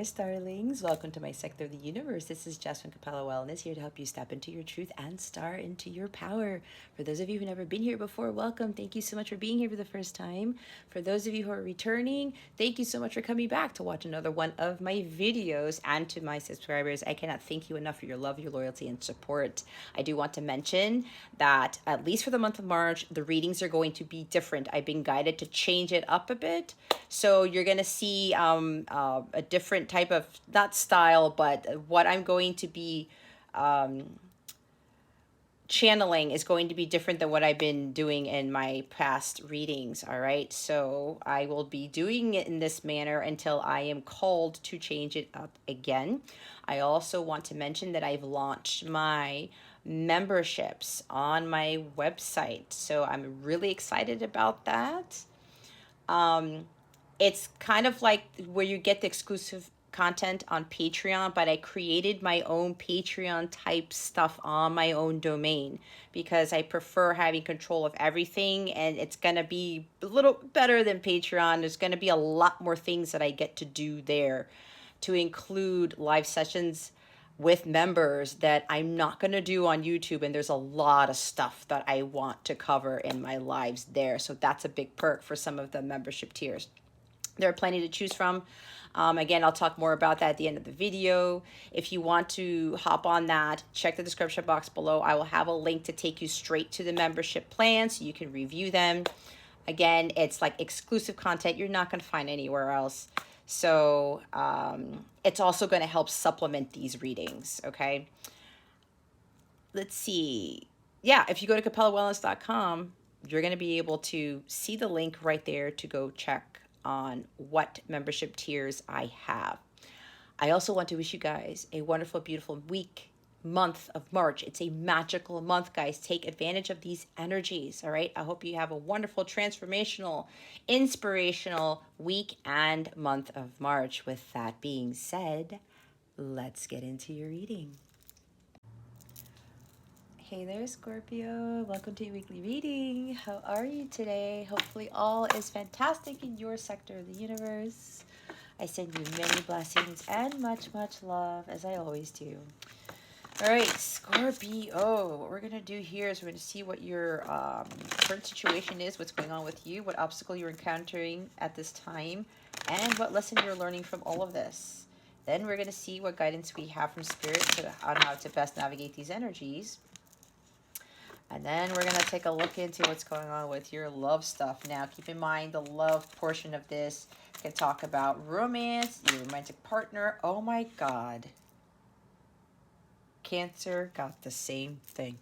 starlings. Welcome to my sector of the universe. This is Jasmine Capella Wellness, here to help you step into your truth and star into your power. For those of you who've never been here before, welcome. Thank you so much for being here for the first time. For those of you who are returning, thank you so much for coming back to watch another one of my videos. And to my subscribers, I cannot thank you enough for your love, your loyalty, and support. I do want to mention that at least for the month of March, the readings are going to be different. I've been guided to change it up a bit. So you're going to see a different type of, not style, but what I'm going to be channeling is going to be different than what I've been doing in my past readings. All right. So I will be doing it in this manner until I am called to change it up again. I also want to mention that I've launched my memberships on my website. So I'm really excited about that. It's kind of like where you get the exclusive content on Patreon, but I created my own Patreon type stuff on my own domain because I prefer having control of everything, and it's going to be a little better than Patreon. There's going to be a lot more things that I get to do there, to include live sessions with members that I'm not going to do on YouTube. And there's a lot of stuff that I want to cover in my lives there. So that's a big perk for some of the membership tiers. There are plenty to choose from. Again, I'll talk more about that at the end of the video. If you want to hop on that, check the description box below. I will have a link to take you straight to the membership plan so you can review them. Again, it's like exclusive content you're not going to find anywhere else. So it's also going to help supplement these readings, okay? Let's see. Yeah, if you go to capellawellness.com, you're going to be able to see the link right there to go check on what membership tiers I have. I also want to wish you guys a wonderful, beautiful month of March. It's a magical month, guys. Take advantage of these energies, all right? I hope you have a wonderful, transformational, inspirational week and month of March. With that being said, let's get into your reading. Hey there, Scorpio. Welcome to your weekly reading. How are you today? Hopefully all is fantastic in your sector of the universe. I send you many blessings and much, much love, as I always do. All right, Scorpio. What we're going to do here is we're going to see what your current situation is, what's going on with you, what obstacle you're encountering at this time, and what lesson you're learning from all of this. Then we're going to see what guidance we have from Spirit on how to best navigate these energies. And then we're going to take a look into what's going on with your love stuff. Now, keep in mind the love portion of this can talk about romance, your romantic partner. Oh my God. Cancer got the same thing.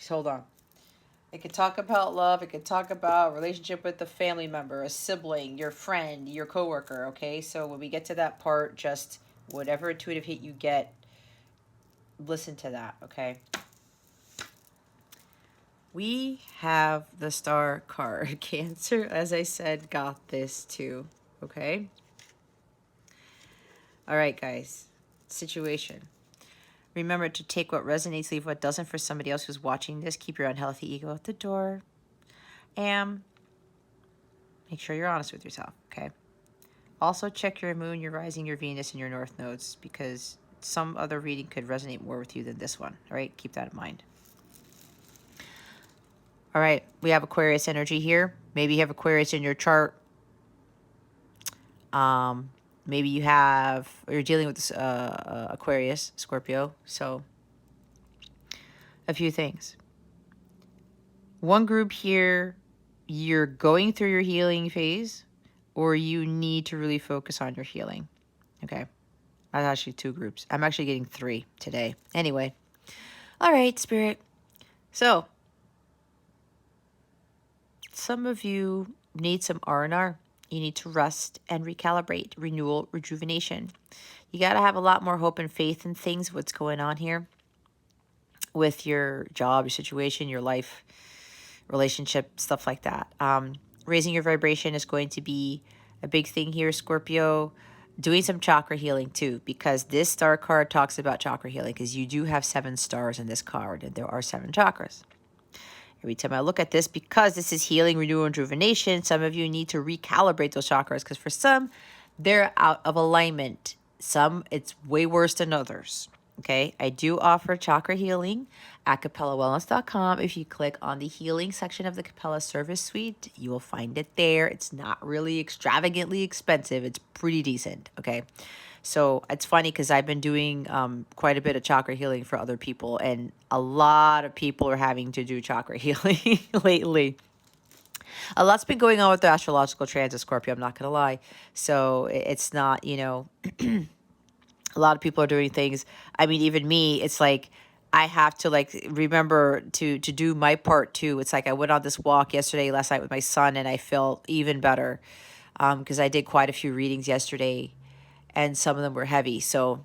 Hold on. It could talk about love. It could talk about relationship with a family member, a sibling, your friend, your coworker. Okay, so when we get to that part, just whatever intuitive hit you get, listen to that. Okay. We have the Star card. Cancer, as I said, got this too. Okay. All right, guys. Situation. Remember to take what resonates, leave what doesn't for somebody else who's watching this. Keep your unhealthy ego at the door. And make sure you're honest with yourself, okay? Also check your moon, your rising, your Venus, and your north nodes, because some other reading could resonate more with you than this one, all right? Keep that in mind. All right, we have Aquarius energy here. Maybe you have Aquarius in your chart. Maybe you have, or you're dealing with this Aquarius, Scorpio. So, a few things. One group here, you're going through your healing phase, or you need to really focus on your healing. Okay. That's actually two groups. I'm actually getting three today. Anyway. All right, Spirit. So, some of you need some R&R. You need to rest and recalibrate, renewal, rejuvenation. You got to have a lot more hope and faith in things, what's going on here with your job, your situation, your life, relationship, stuff like that. Raising your vibration is going to be a big thing here, Scorpio. Doing some chakra healing too, because this star card talks about chakra healing, because you do have 7 stars in this card, and there are 7 chakras. Every time I look at this, because this is healing, renewal, and rejuvenation, some of you need to recalibrate those chakras, because for some, they're out of alignment Some, it's way worse than others. Okay, I do offer chakra healing at capellawellness.com. If you click on the healing section of the Capella Service Suite, you will find it there. It's not really extravagantly expensive. It's pretty decent. Okay, so it's funny because I've been doing quite a bit of chakra healing for other people, and a lot of people are having to do chakra healing lately. A lot's been going on with the astrological transit, Scorpio. I'm not gonna lie. So it's not, a lot of people are doing things. I mean, even me, it's like I have to like remember to do my part too. It's like I went on this walk last night with my son, and I felt even better because I did quite a few readings yesterday, and some of them were heavy. So,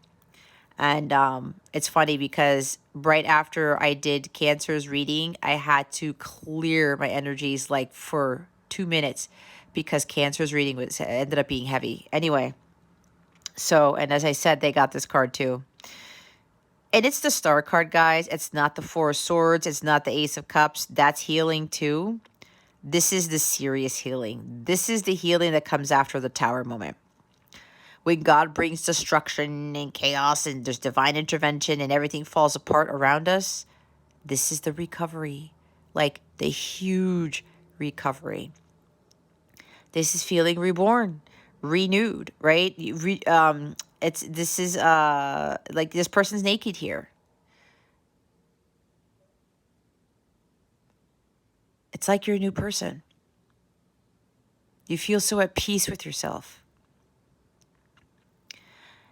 and it's funny because right after I did Cancer's reading, I had to clear my energies like for 2 minutes because Cancer's reading was ended up being heavy. Anyway, so, and as I said, they got this card too. And it's the Star card, guys. It's not the Four of Swords. It's not the Ace of Cups. That's healing too. This is the serious healing. This is the healing that comes after the Tower moment. When God brings destruction and chaos and there's divine intervention and everything falls apart around us, this is the recovery. Like the huge recovery. This is feeling reborn, renewed, right? This is like this person's naked here. It's like you're a new person. You feel so at peace with yourself.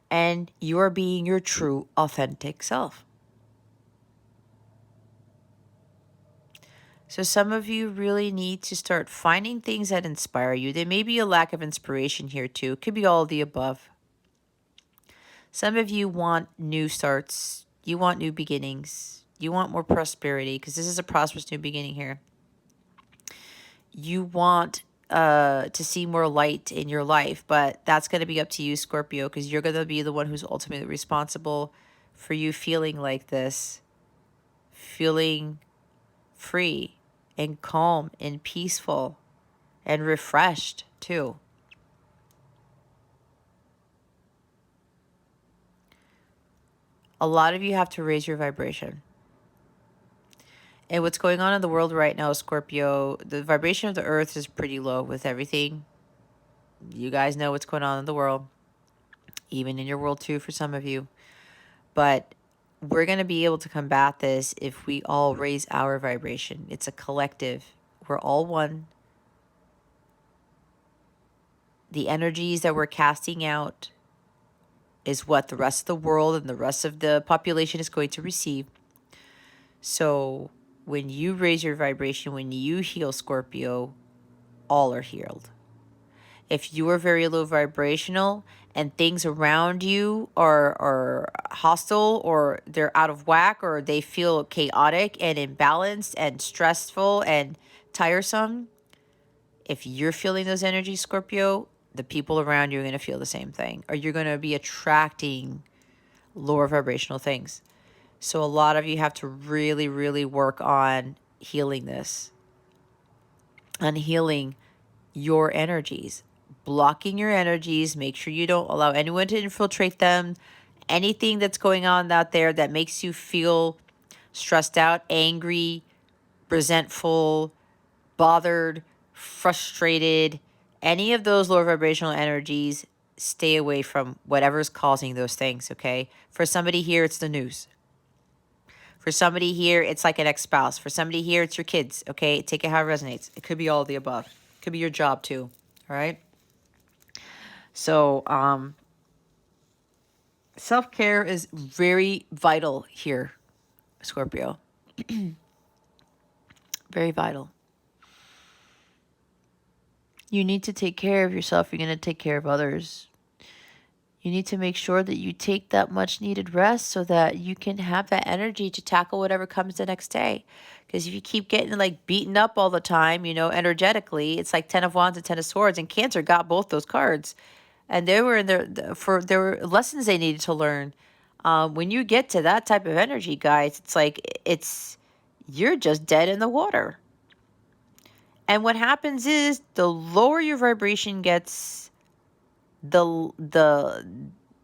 And you are being your true, authentic self. So some of you really need to start finding things that inspire you. There may be a lack of inspiration here too. It could be all of the above. Some of you want new starts. You want new beginnings. You want more prosperity because this is a prosperous new beginning here. You want to see more light in your life, but that's going to be up to you, Scorpio, because you're going to be the one who's ultimately responsible for you feeling like this, feeling free and calm and peaceful and refreshed too. A lot of you have to raise your vibration. And what's going on in the world right now, Scorpio, the vibration of the earth is pretty low with everything. You guys know what's going on in the world, even in your world too for some of you. But we're going to be able to combat this if we all raise our vibration. It's a collective. We're all one. The energies that we're casting out is what the rest of the world and the rest of the population is going to receive. So when you raise your vibration, when you heal, Scorpio, all are healed. If you are very low vibrational and things around you are hostile or they're out of whack or they feel chaotic and imbalanced and stressful and tiresome, if you're feeling those energies, Scorpio, the people around you are going to feel the same thing, or you're going to be attracting lower vibrational things. So a lot of you have to really, really work on healing this, on healing your energies, blocking your energies. Make sure you don't allow anyone to infiltrate them. Anything that's going on out there that makes you feel stressed out, angry, resentful, bothered, frustrated, any of those lower vibrational energies, stay away from whatever's causing those things, okay? For somebody here, it's the news. For somebody here, it's like an ex-spouse. For somebody here, it's your kids, okay? Take it how it resonates. It could be all of the above. It could be your job too, all right? So, self-care is very vital here, Scorpio. Very vital. You need to take care of yourself. You're going to take care of others. You need to make sure that you take that much needed rest so that you can have that energy to tackle whatever comes the next day. Because if you keep getting like beaten up all the time, energetically, it's like 10 of Wands and 10 of Swords, and Cancer got both those cards. And they were in there were lessons they needed to learn. When you get to that type of energy, guys, it's like you're just dead in the water. And what happens is the lower your vibration gets, the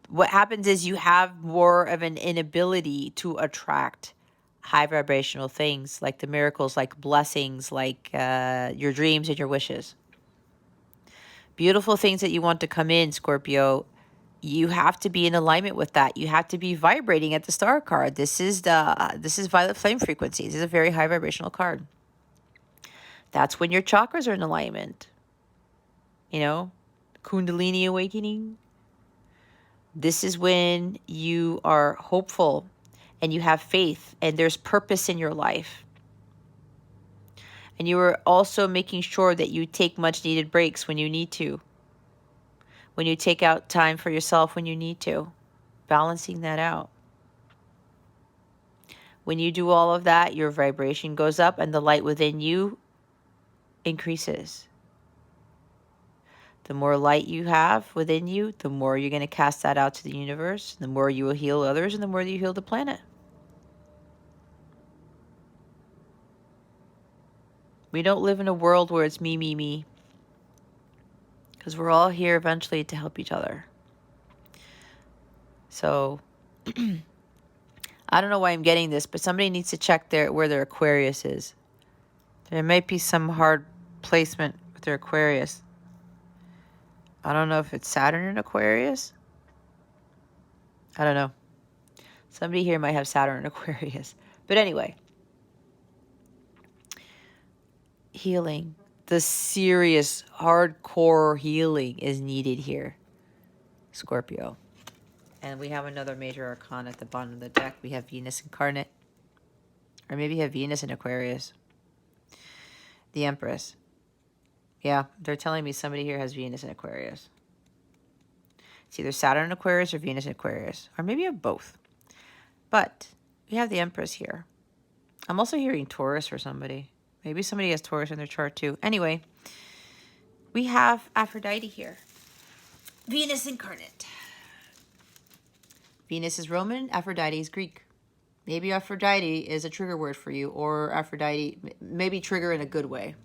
what happens is you have more of an inability to attract high vibrational things like the miracles, like blessings, like your dreams and your wishes. Beautiful things that you want to come in, Scorpio. You have to be in alignment with that. You have to be vibrating at the star card. This is violet flame frequency. This is a very high vibrational card. That's when your chakras are in alignment. You know, Kundalini awakening. This is when you are hopeful and you have faith and there's purpose in your life. And you are also making sure that you take much needed breaks when you need to. When you take out time for yourself when you need to. Balancing that out. When you do all of that, your vibration goes up and the light within you increases. The more light you have within you, the more you're going to cast that out to the universe, the more you will heal others, and the more you heal the planet. We don't live in a world where it's me, me, me. Because we're all here eventually to help each other. So, I don't know why I'm getting this, but somebody needs to check where their Aquarius is. There might be some hard placement with their Aquarius. I don't know if it's Saturn in Aquarius. I don't know. Somebody here might have Saturn in Aquarius. But anyway. Healing. The serious, hardcore healing is needed here. Scorpio. And we have another major arcana at the bottom of the deck. We have Venus incarnate. Or maybe you have Venus in Aquarius. The Empress. Yeah, they're telling me somebody here has Venus in Aquarius. It's either Saturn in Aquarius or Venus in Aquarius. Or maybe you have both. But we have the Empress here. I'm also hearing Taurus for somebody. Maybe somebody has Taurus in their chart too. Anyway, we have Aphrodite here. Venus incarnate. Venus is Roman, Aphrodite is Greek. Maybe Aphrodite is a trigger word for you, or Aphrodite, maybe trigger in a good way.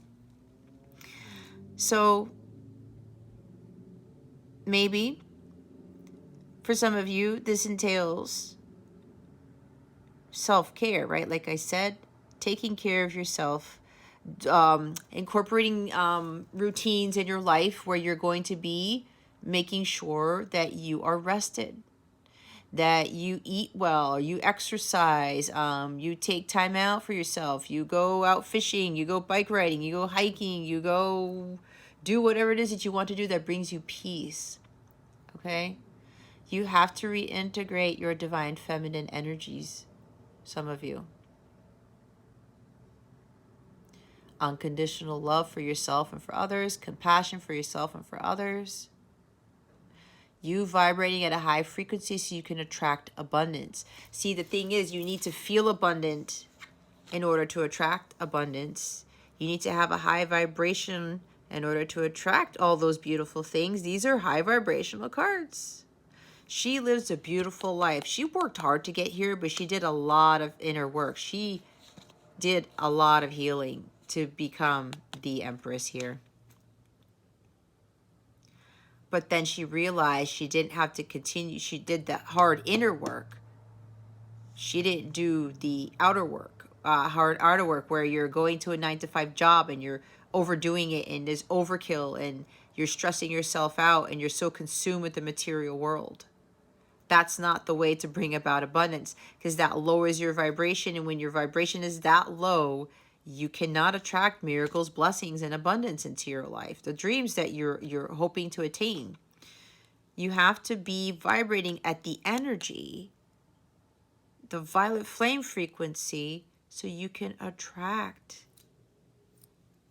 So, maybe, for some of you, this entails self-care, right? Like I said, taking care of yourself, incorporating routines in your life where you're going to be making sure that you are rested, that you eat well, you exercise, you take time out for yourself, you go out fishing, you go bike riding, you go hiking, you go do whatever it is that you want to do that brings you peace, okay? You have to reintegrate your divine feminine energies, some of you. Unconditional love for yourself and for others, compassion for yourself and for others. You vibrating at a high frequency so you can attract abundance. See, the thing is, you need to feel abundant in order to attract abundance. You need to have a high vibration in order to attract all those beautiful things. These are high vibrational cards. She lives a beautiful life. She worked hard to get here, but she did a lot of inner work. She did a lot of healing to become the Empress here. But then she realized she didn't have to continue. She did the hard inner work. She didn't do the outer work, hard outer work where you're going to a 9-to-5 job and you're overdoing it and there's overkill and you're stressing yourself out and you're so consumed with the material world. That's not the way to bring about abundance, because that lowers your vibration. And when your vibration is that low, you cannot attract miracles, blessings, and abundance into your life. The dreams that you're hoping to attain. You have to be vibrating at the energy, the violet flame frequency, so you can attract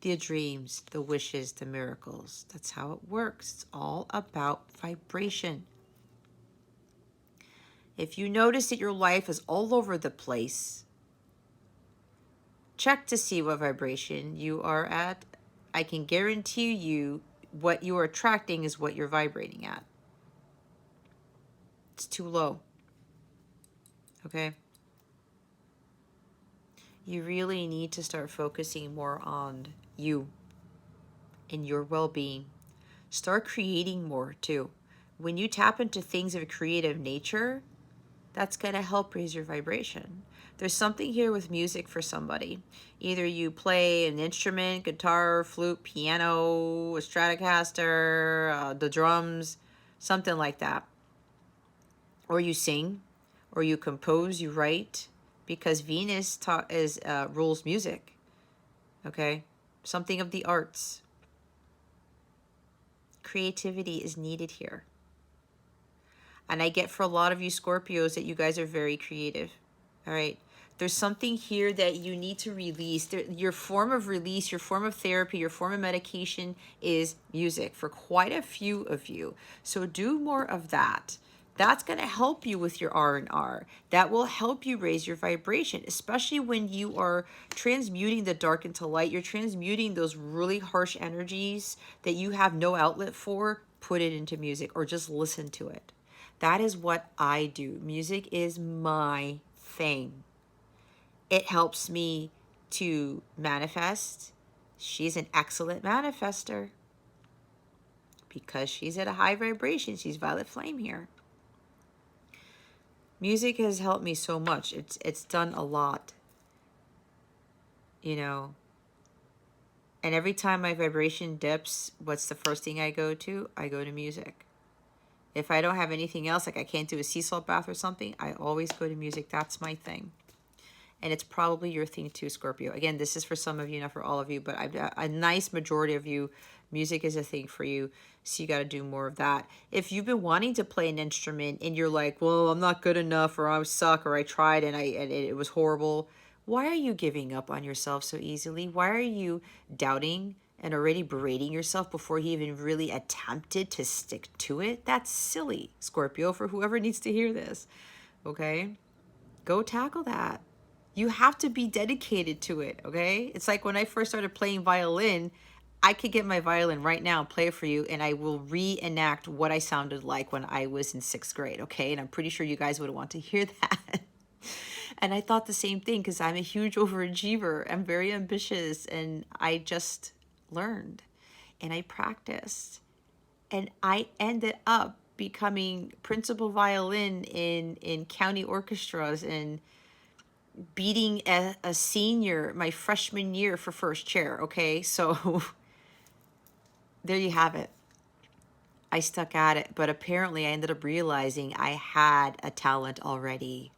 the dreams, the wishes, the miracles. That's how it works. It's all about vibration. If you notice that your life is all over the place, check to see what vibration you are at. I can guarantee you what you are attracting is what you're vibrating at. It's too low. Okay? You really need to start focusing more on you and your well-being. Start creating more too. when you tap into things of a creative nature, that's going to help raise your vibration. There's something here with music for somebody. Either you play an instrument, guitar, flute, piano, a Stratocaster, the drums, something like that. Or you sing, or you compose, you write, because Venus rules music, okay? Something of the arts. Creativity is needed here. And I get for a lot of you Scorpios that you guys are very creative. All right. There's something here that you need to release. Your form of release, your form of therapy, your form of medication is music for quite a few of you. So do more of that. That's going to help you with your R&R. That will help you raise your vibration, especially when you are transmuting the dark into light. You're transmuting those really harsh energies that you have no outlet for. Put it into music or just listen to it. That is what I do. Music is my thing. It helps me to manifest. She's an excellent manifester because she's at a high vibration. She's violet flame here. Music has helped me so much. It's done a lot, you know. And every time my vibration dips, what's the first thing I go to? I go to music. If I don't have anything else, like I can't do a sea salt bath or something, I always go to music. That's my thing. And it's probably your thing too, Scorpio. Again, this is for some of you, not for all of you, but a nice majority of you, music is a thing for you. So you got to do more of that. If you've been wanting to play an instrument and you're like, well, I'm not good enough, or I suck, or I tried and it was horrible. Why are you giving up on yourself so easily? Why are you doubting and already berating yourself before you even really attempted to stick to it? That's silly, Scorpio, for whoever needs to hear this. Okay? Go tackle that. You have to be dedicated to it, okay? It's like when I first started playing violin, I could get my violin right now and play it for you, and I will reenact what I sounded like when I was in 6th grade, okay? And I'm pretty sure you guys would want to hear that. And I thought the same thing because I'm a huge overachiever. I'm very ambitious, and I just learned, and I practiced, and I ended up becoming principal violin in county orchestras and beating a senior my freshman year for first chair, okay? So there you have it. I stuck at it, but apparently I ended up realizing I had a talent already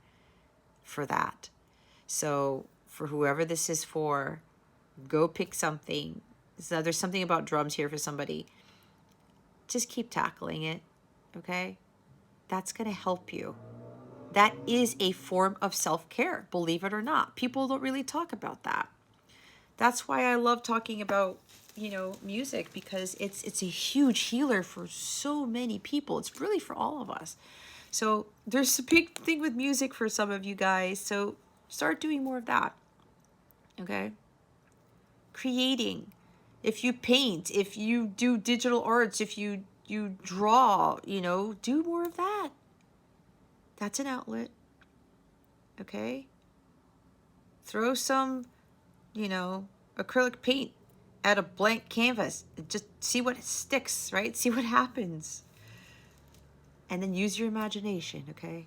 for that. So for whoever this is for, go pick something. So there's something about drums here for somebody. Just keep tackling it, okay? That's going to help you. That is a form of self-care, believe it or not. People don't really talk about that. That's why I love talking about, you know, music, because it's a huge healer for so many people. It's really for all of us. So there's a big thing with music for some of you guys. So start doing more of that. Okay? Creating. If you paint, if you do digital arts, if you draw, you know, do more of that. That's an outlet. Okay? Throw some, you know, acrylic paint at a blank canvas. Just see what sticks, right? See what happens. And then use your imagination, okay?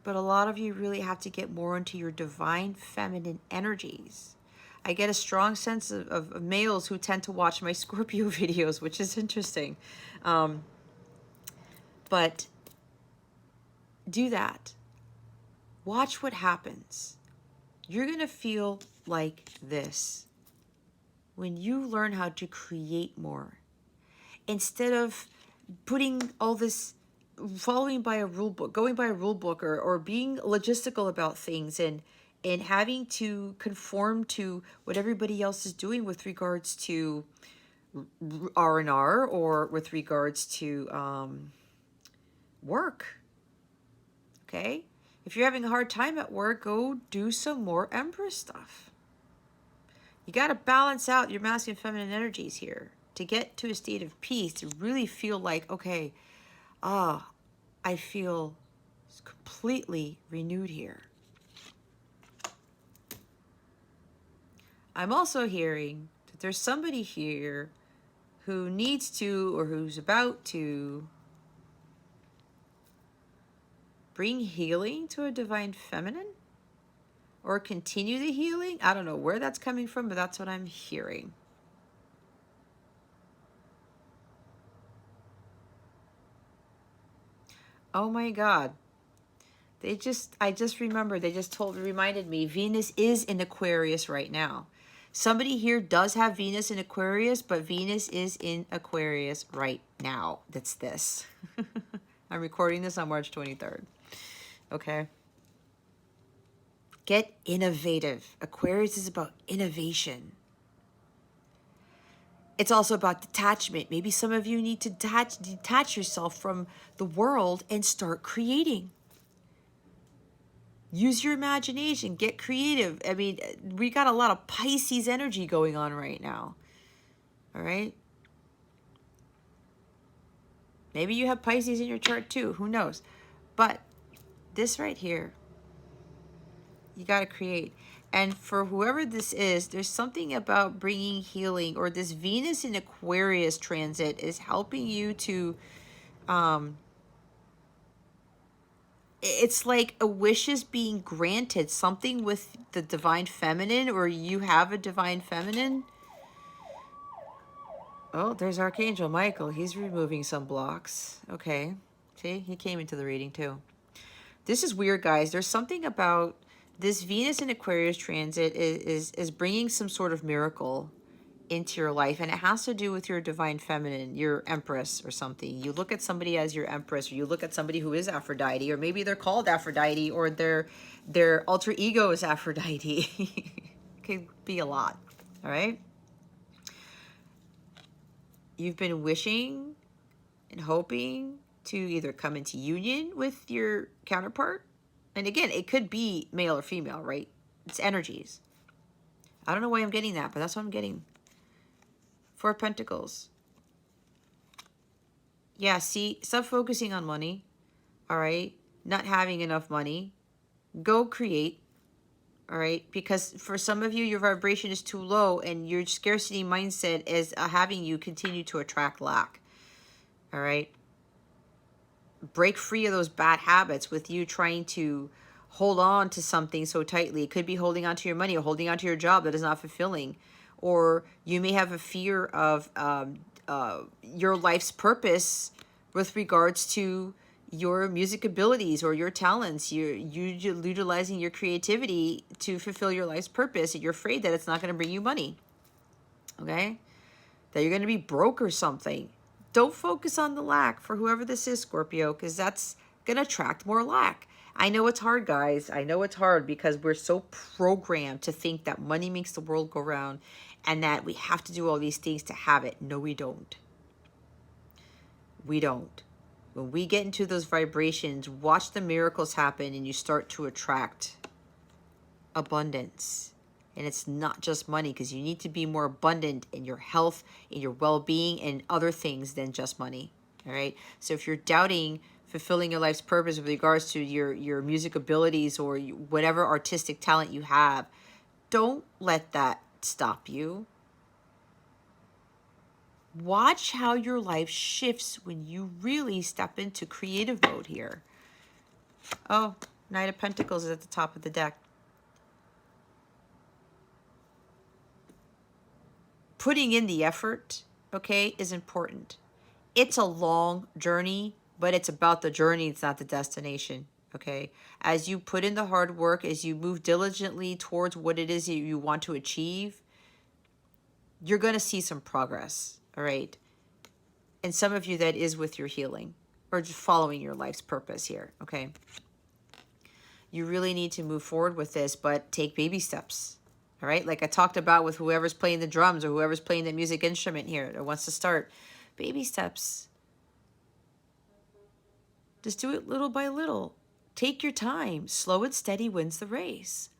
But a lot of you really have to get more into your divine feminine energies. I get a strong sense of males who tend to watch my Scorpio videos, which is interesting. But do that. Watch what happens. You're going to feel like this when you learn how to create more. Instead of putting all this, following by a rule book, going by a rule book, or being logistical about things and having to conform to what everybody else is doing with regards to R&R or with regards to work. Okay? If you're having a hard time at work, go do some more Empress stuff. You got to balance out your masculine and feminine energies here to get to a state of peace, to really feel like, okay, I feel completely renewed here. I'm also hearing that there's somebody here who needs to or who's about to bring healing to a divine feminine or continue the healing. I don't know where that's coming from, but that's what I'm hearing. Oh my God. I just remembered, they just reminded me, Venus is in Aquarius right now. Somebody here does have Venus in Aquarius, but Venus is in Aquarius right now. That's this. I'm recording this on March 23rd. Okay. Get innovative. Aquarius is about innovation. It's also about detachment. Maybe some of you need to detach yourself from the world and start creating. Use your imagination. Get creative. I mean, we got a lot of Pisces energy going on right now. All right? Maybe you have Pisces in your chart too. Who knows? But this right here, you got to create. And for whoever this is, there's something about bringing healing, or this Venus in Aquarius transit is helping you to, it's like a wish is being granted, something with the divine feminine, or you have a divine feminine. Oh, there's Archangel Michael. He's removing some blocks. Okay. See, he came into the reading too. This is weird, guys. There's something about this Venus in Aquarius transit is bringing some sort of miracle into your life, and it has to do with your divine feminine, your empress or something. You look at somebody as your empress, or you look at somebody who is Aphrodite, or maybe they're called Aphrodite, or their alter ego is Aphrodite. Could be a lot. All right. You've been wishing and hoping to either come into union with your counterpart. And again, it could be male or female, right? It's energies. I don't know why I'm getting that, but that's what I'm getting. Four of Pentacles. Yeah, see, stop focusing on money. All right? Not having enough money. Go create. All right? Because for some of you, your vibration is too low, and your scarcity mindset is having you continue to attract lack. All right? Break free of those bad habits with you trying to hold on to something so tightly. It could be holding on to your money, or holding on to your job that is not fulfilling. Or you may have a fear of your life's purpose with regards to your music abilities or your talents. You're utilizing your creativity to fulfill your life's purpose, and you're afraid that it's not going to bring you money. Okay? That you're going to be broke or something. Don't focus on the lack for whoever this is, Scorpio, because that's going to attract more lack. I know it's hard, guys. I know it's hard because we're so programmed to think that money makes the world go round and that we have to do all these things to have it. No, we don't. We don't. When we get into those vibrations, watch the miracles happen, and you start to attract abundance. And it's not just money, because you need to be more abundant in your health, in your well-being, and other things than just money. All right. So if you're doubting fulfilling your life's purpose with regards to your music abilities or whatever artistic talent you have, don't let that stop you. Watch how your life shifts when you really step into creative mode here. Oh, Knight of Pentacles is at the top of the deck. Putting in the effort, okay, is important. It's a long journey, but it's about the journey. It's not the destination, okay? As you put in the hard work, as you move diligently towards what it is that you want to achieve, you're going to see some progress, all right? And some of you, that is with your healing or just following your life's purpose here, okay? You really need to move forward with this, but take baby steps. All right, like I talked about with whoever's playing the drums or whoever's playing the music instrument here or wants to start. Baby steps. Just do it little by little. Take your time. Slow and steady wins the race.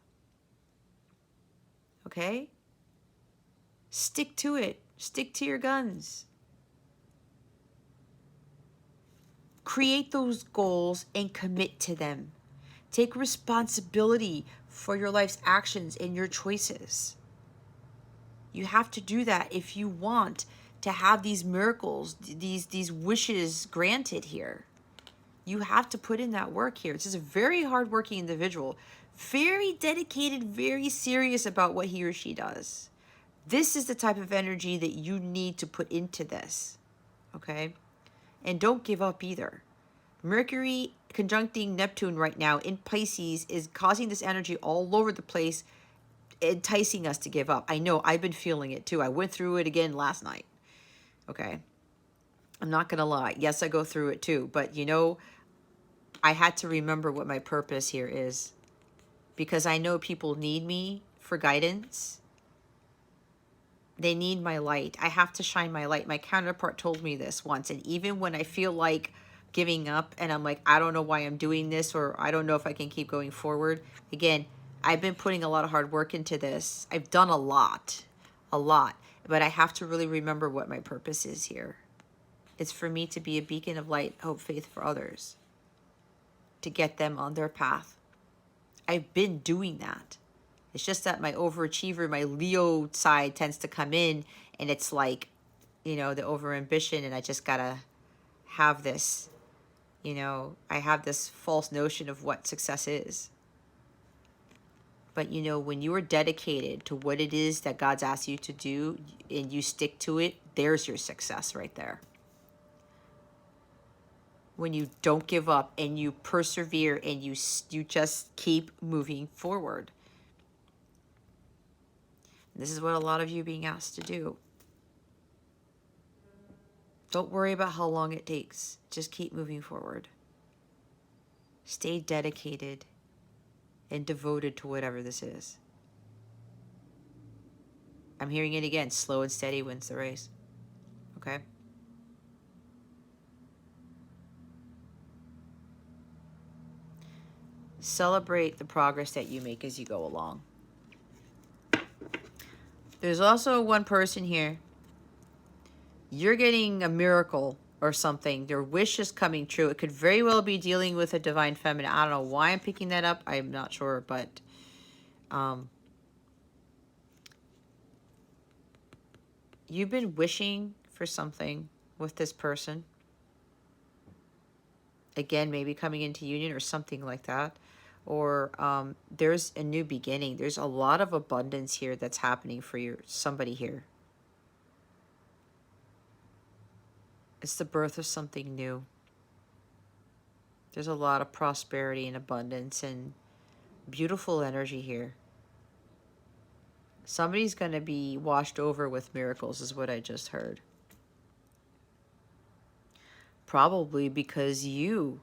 Okay? Stick to it. Stick to your guns. Create those goals and commit to them. Take responsibility for your life's actions and your choices. You have to do that if you want to have these miracles, these wishes granted here. You have to put in that work here. This is a very hardworking individual, very dedicated, very serious about what he or she does. This is the type of energy that you need to put into this, okay? And don't give up either. Mercury conjuncting Neptune right now in Pisces is causing this energy all over the place, enticing us to give up. I know, I've been feeling it too. I went through it again last night, okay? I'm not going to lie. Yes, I go through it too. But, you know, I had to remember what my purpose here is, because I know people need me for guidance. They need my light. I have to shine my light. My counterpart told me this once. And even when I feel like giving up and I'm like, I don't know why I'm doing this, or I don't know if I can keep going forward. Again, I've been putting a lot of hard work into this. I've done a lot. But I have to really remember what my purpose is here. It's for me to be a beacon of light, hope, faith for others, to get them on their path. I've been doing that. It's just that my overachiever, my Leo side tends to come in, and it's like, you know, the overambition, and I just gotta have this, you know, I have this false notion of what success is. But, you know, when you are dedicated to what it is that God's asked you to do and you stick to it, there's your success right there. When you don't give up and you persevere and you just keep moving forward. This is what a lot of you are being asked to do. Don't worry about how long it takes. Just keep moving forward. Stay dedicated and devoted to whatever this is. I'm hearing it again. Slow and steady wins the race. Okay? Celebrate the progress that you make as you go along. There's also one person here. You're getting a miracle or something. Their wish is coming true. It could very well be dealing with a divine feminine. I don't know why I'm picking that up. I'm not sure, but you've been wishing for something with this person. Again, maybe coming into union or something like that. Or there's a new beginning. There's a lot of abundance here that's happening for somebody here. It's the birth of something new. There's a lot of prosperity and abundance and beautiful energy here. Somebody's going to be washed over with miracles is what I just heard. Probably because you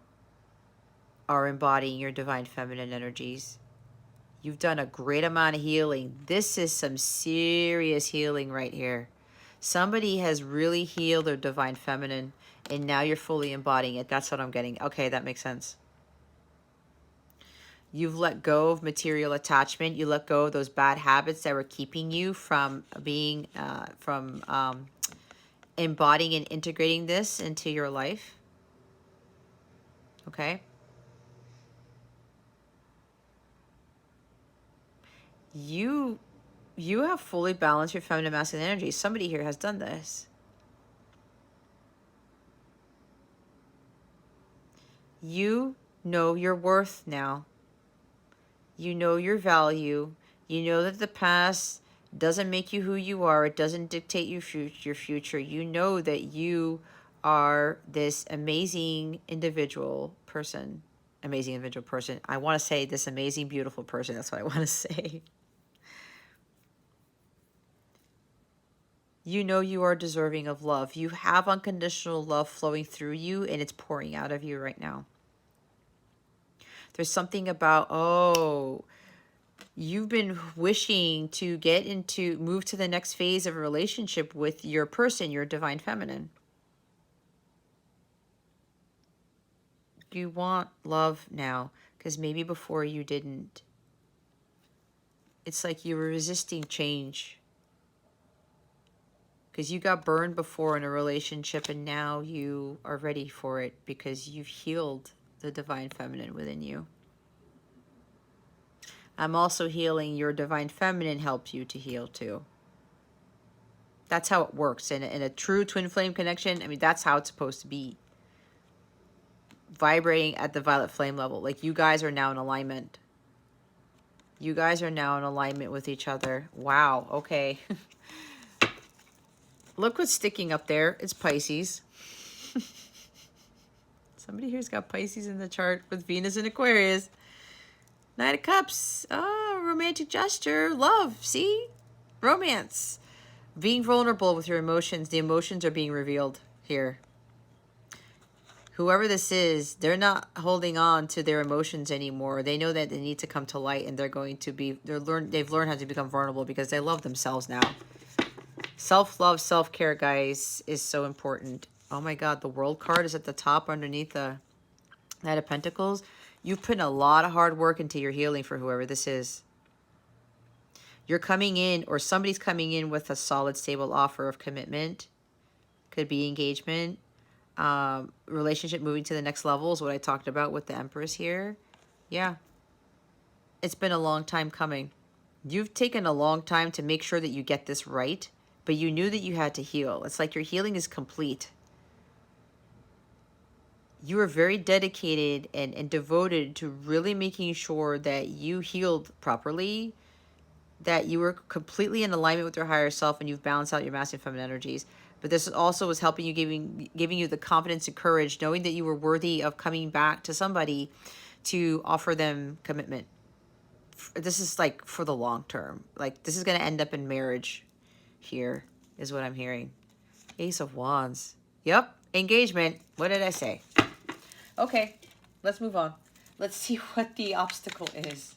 are embodying your divine feminine energies. You've done a great amount of healing. This is some serious healing right here. Somebody has really healed their divine feminine, and now you're fully embodying it. That's what I'm getting. Okay, that makes sense. You've let go of material attachment. You let go of those bad habits that were keeping you from being, embodying and integrating this into your life. Okay? You have fully balanced your feminine masculine energy. Somebody here has done this. You know your worth now. You know your value. You know that the past doesn't make you who you are. It doesn't dictate your future. You know that you are this amazing individual person. Amazing individual person. I want to say this amazing, beautiful person. That's what I want to say. You know you are deserving of love. You have unconditional love flowing through you, and it's pouring out of you right now. There's something about, you've been wishing to move to the next phase of a relationship with your person, your divine feminine. You want love now, because maybe before you didn't. It's like you were resisting change. Because you got burned before in a relationship, and now you are ready for it because you've healed the divine feminine within you. I'm also healing your divine feminine helps you to heal too. That's how it works. In a true twin flame connection, I mean, that's how it's supposed to be. Vibrating at the violet flame level. Like, you guys are now in alignment. You guys are now in alignment with each other. Wow, okay. Look what's sticking up there. It's Pisces. Somebody here's got Pisces in the chart with Venus and Aquarius. Knight of Cups. Oh, romantic gesture. Love. See? Romance. Being vulnerable with your emotions. The emotions are being revealed here. Whoever this is, they're not holding on to their emotions anymore. They know that they need to come to light, and they're going to be, they've learned how to become vulnerable because they love themselves now. Self-love, self-care, guys, is so important. Oh my God, the World card is at the top underneath the Knight of Pentacles. You've put in a lot of hard work into your healing for whoever this is. You're coming in, or somebody's coming in with a solid, stable offer of commitment. Could be engagement. Relationship moving to the next level is what I talked about with the Empress here. Yeah. It's been a long time coming. You've taken a long time to make sure that you get this right, but you knew that you had to heal. It's like your healing is complete. You are very dedicated and devoted to really making sure that you healed properly, that you were completely in alignment with your higher self, and you've balanced out your masculine and feminine energies. But this also was helping you, giving you the confidence and courage, knowing that you were worthy of coming back to somebody to offer them commitment. This is like for the long term. Like, this is going to end up in marriage here, is what I'm hearing. Ace of Wands. Yep, engagement. What did I say? Okay, let's move on. Let's see what the obstacle is.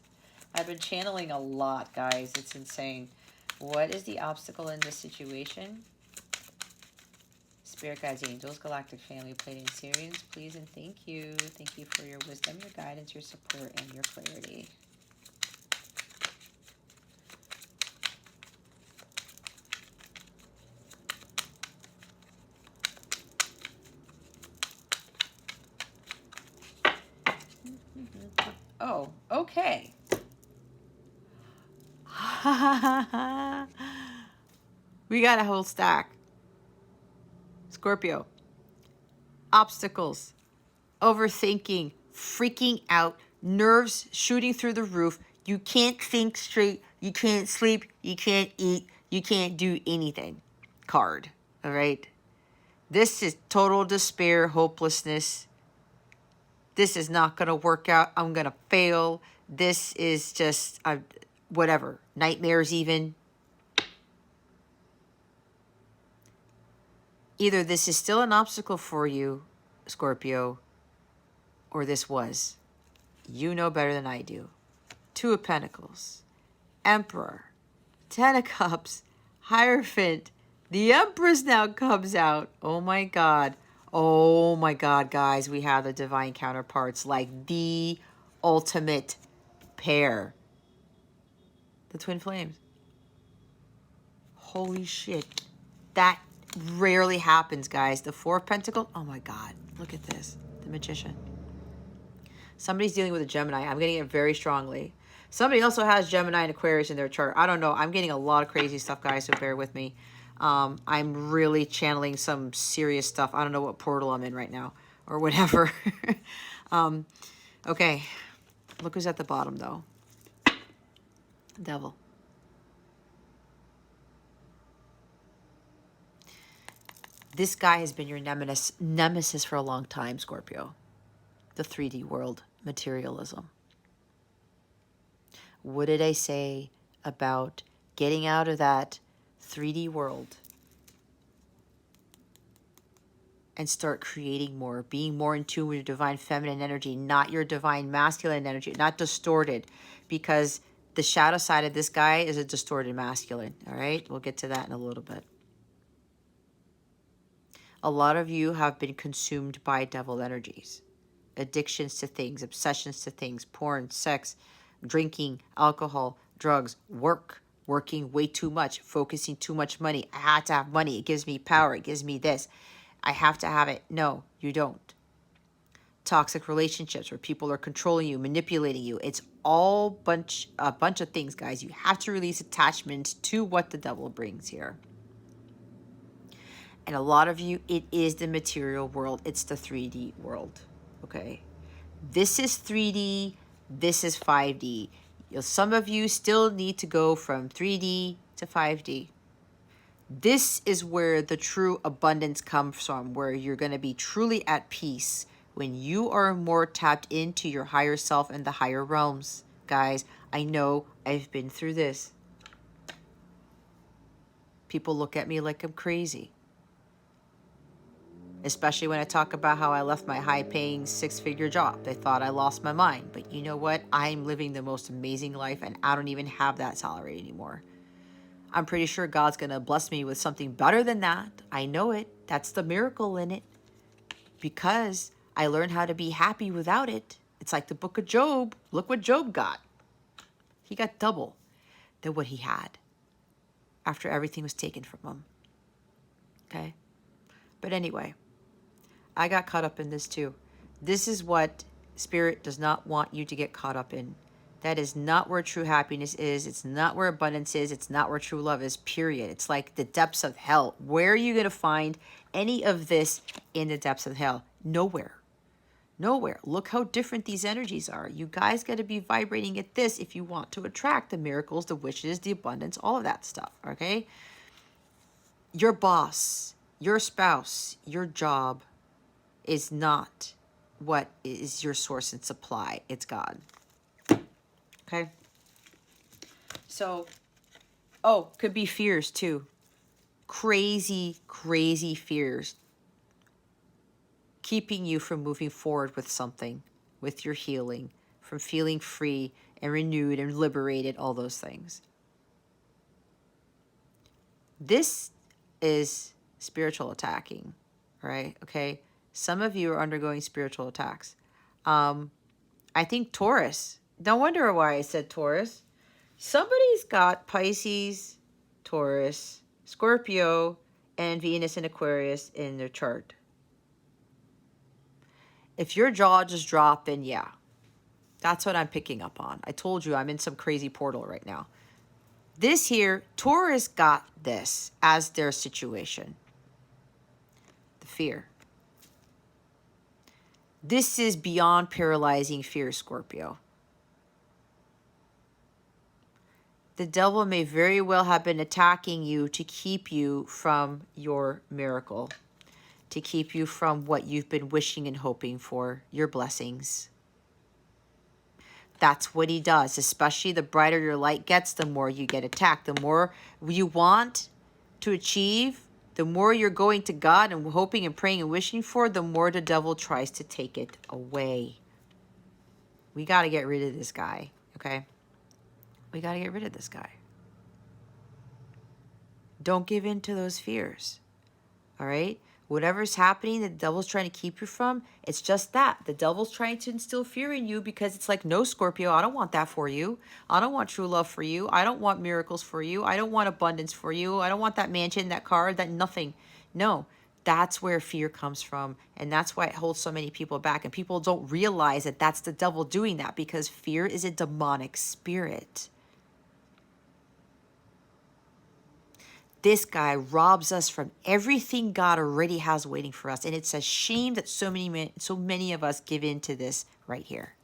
I've been channeling a lot, guys. It's insane. What is the obstacle in this situation? Spirit guides, angels, galactic family, Pleiadian Sirians, please and thank you. Thank you for your wisdom, your guidance, your support, and your clarity. Oh, okay. We got a whole stack. Scorpio. Obstacles. Overthinking. Freaking out. Nerves shooting through the roof. You can't think straight. You can't sleep. You can't eat. You can't do anything. Card. All right? This is total despair, hopelessness. This is not going to work out. I'm going to fail. This is just whatever. Nightmares even. Either this is still an obstacle for you, Scorpio, or this was. You know better than I do. Two of Pentacles, Emperor, Ten of Cups, Hierophant. The Empress now comes out. Oh my God. Oh my God, guys. We have the divine counterparts, like the ultimate pair. The twin flames. Holy shit. That rarely happens, guys. The Four of Pentacles. Oh my God. Look at this. The Magician. Somebody's dealing with a Gemini. I'm getting it very strongly. Somebody also has Gemini and Aquarius in their chart. I don't know. I'm getting a lot of crazy stuff, guys, so bear with me. I'm really channeling some serious stuff. I don't know what portal I'm in right now or whatever. Okay. Look who's at the bottom, though. Devil. This guy has been your nemesis for a long time, Scorpio. The 3D world, materialism. What did I say about getting out of that 3D world and start creating more, being more in tune with your divine feminine energy, not your divine masculine energy, not distorted, because the shadow side of this guy is a distorted masculine, all right? We'll get to that in a little bit. A lot of you have been consumed by devil energies, addictions to things, obsessions to things, porn, sex, drinking, alcohol, drugs, working way too much, focusing too much money. I have to have money. It gives me power. It gives me this. I have to have it. No, you don't. Toxic relationships where people are controlling you, manipulating you. It's all a bunch of things, guys. You have to release attachment to what the devil brings here. And a lot of you, it is the material world. It's the 3D world, okay? This is 3D, this is 5D. Some of you still need to go from 3D to 5D. This is where the true abundance comes from, where you're going to be truly at peace when you are more tapped into your higher self and the higher realms. Guys, I know I've been through this. People look at me like I'm crazy. Especially when I talk about how I left my high-paying 6-figure job. They thought I lost my mind. But you know what? I'm living the most amazing life, and I don't even have that salary anymore. I'm pretty sure God's going to bless me with something better than that. I know it. That's the miracle in it. Because I learned how to be happy without it. It's like the book of Job. Look what Job got. He got double than what he had after everything was taken from him. Okay? But anyway, I got caught up in this too. This is what Spirit does not want you to get caught up in. That is not where true happiness is. It's not where abundance is. It's not where true love is, period. It's like the depths of hell. Where are you going to find any of this in the depths of hell? Nowhere. Nowhere. Look how different these energies are. You guys got to be vibrating at this if you want to attract the miracles, the wishes, the abundance, all of that stuff, okay? Your boss, your spouse, your job is not what is your source and supply. It's God. Okay? So, could be fears too. Crazy, crazy fears. Keeping you from moving forward with something, with your healing, from feeling free and renewed and liberated, all those things. This is spiritual attacking, right? Okay? Some of you are undergoing spiritual attacks. I think Taurus. No wonder why I said Taurus. Somebody's got Pisces, Taurus, Scorpio, and Venus and Aquarius in their chart. If your jaw just dropped, then yeah. That's what I'm picking up on. I told you I'm in some crazy portal right now. This here, Taurus got this as their situation. The fear. This is beyond paralyzing fear, Scorpio. The devil may very well have been attacking you to keep you from your miracle, to keep you from what you've been wishing and hoping for, your blessings. That's what he does, especially the brighter your light gets, the more you get attacked. The more you want to achieve, the more you're going to God and hoping and praying and wishing for, the more the devil tries to take it away. We got to get rid of this guy, okay? We got to get rid of this guy. Don't give in to those fears, all right? Whatever's happening that the devil's trying to keep you from, it's just that. The devil's trying to instill fear in you because it's like, no, Scorpio, I don't want that for you. I don't want true love for you. I don't want miracles for you. I don't want abundance for you. I don't want that mansion, that car, that nothing. No, that's where fear comes from. And that's why it holds so many people back. And people don't realize that that's the devil doing that because fear is a demonic spirit. This guy robs us from everything God already has waiting for us. And it's a shame that so many of us give in to this right here.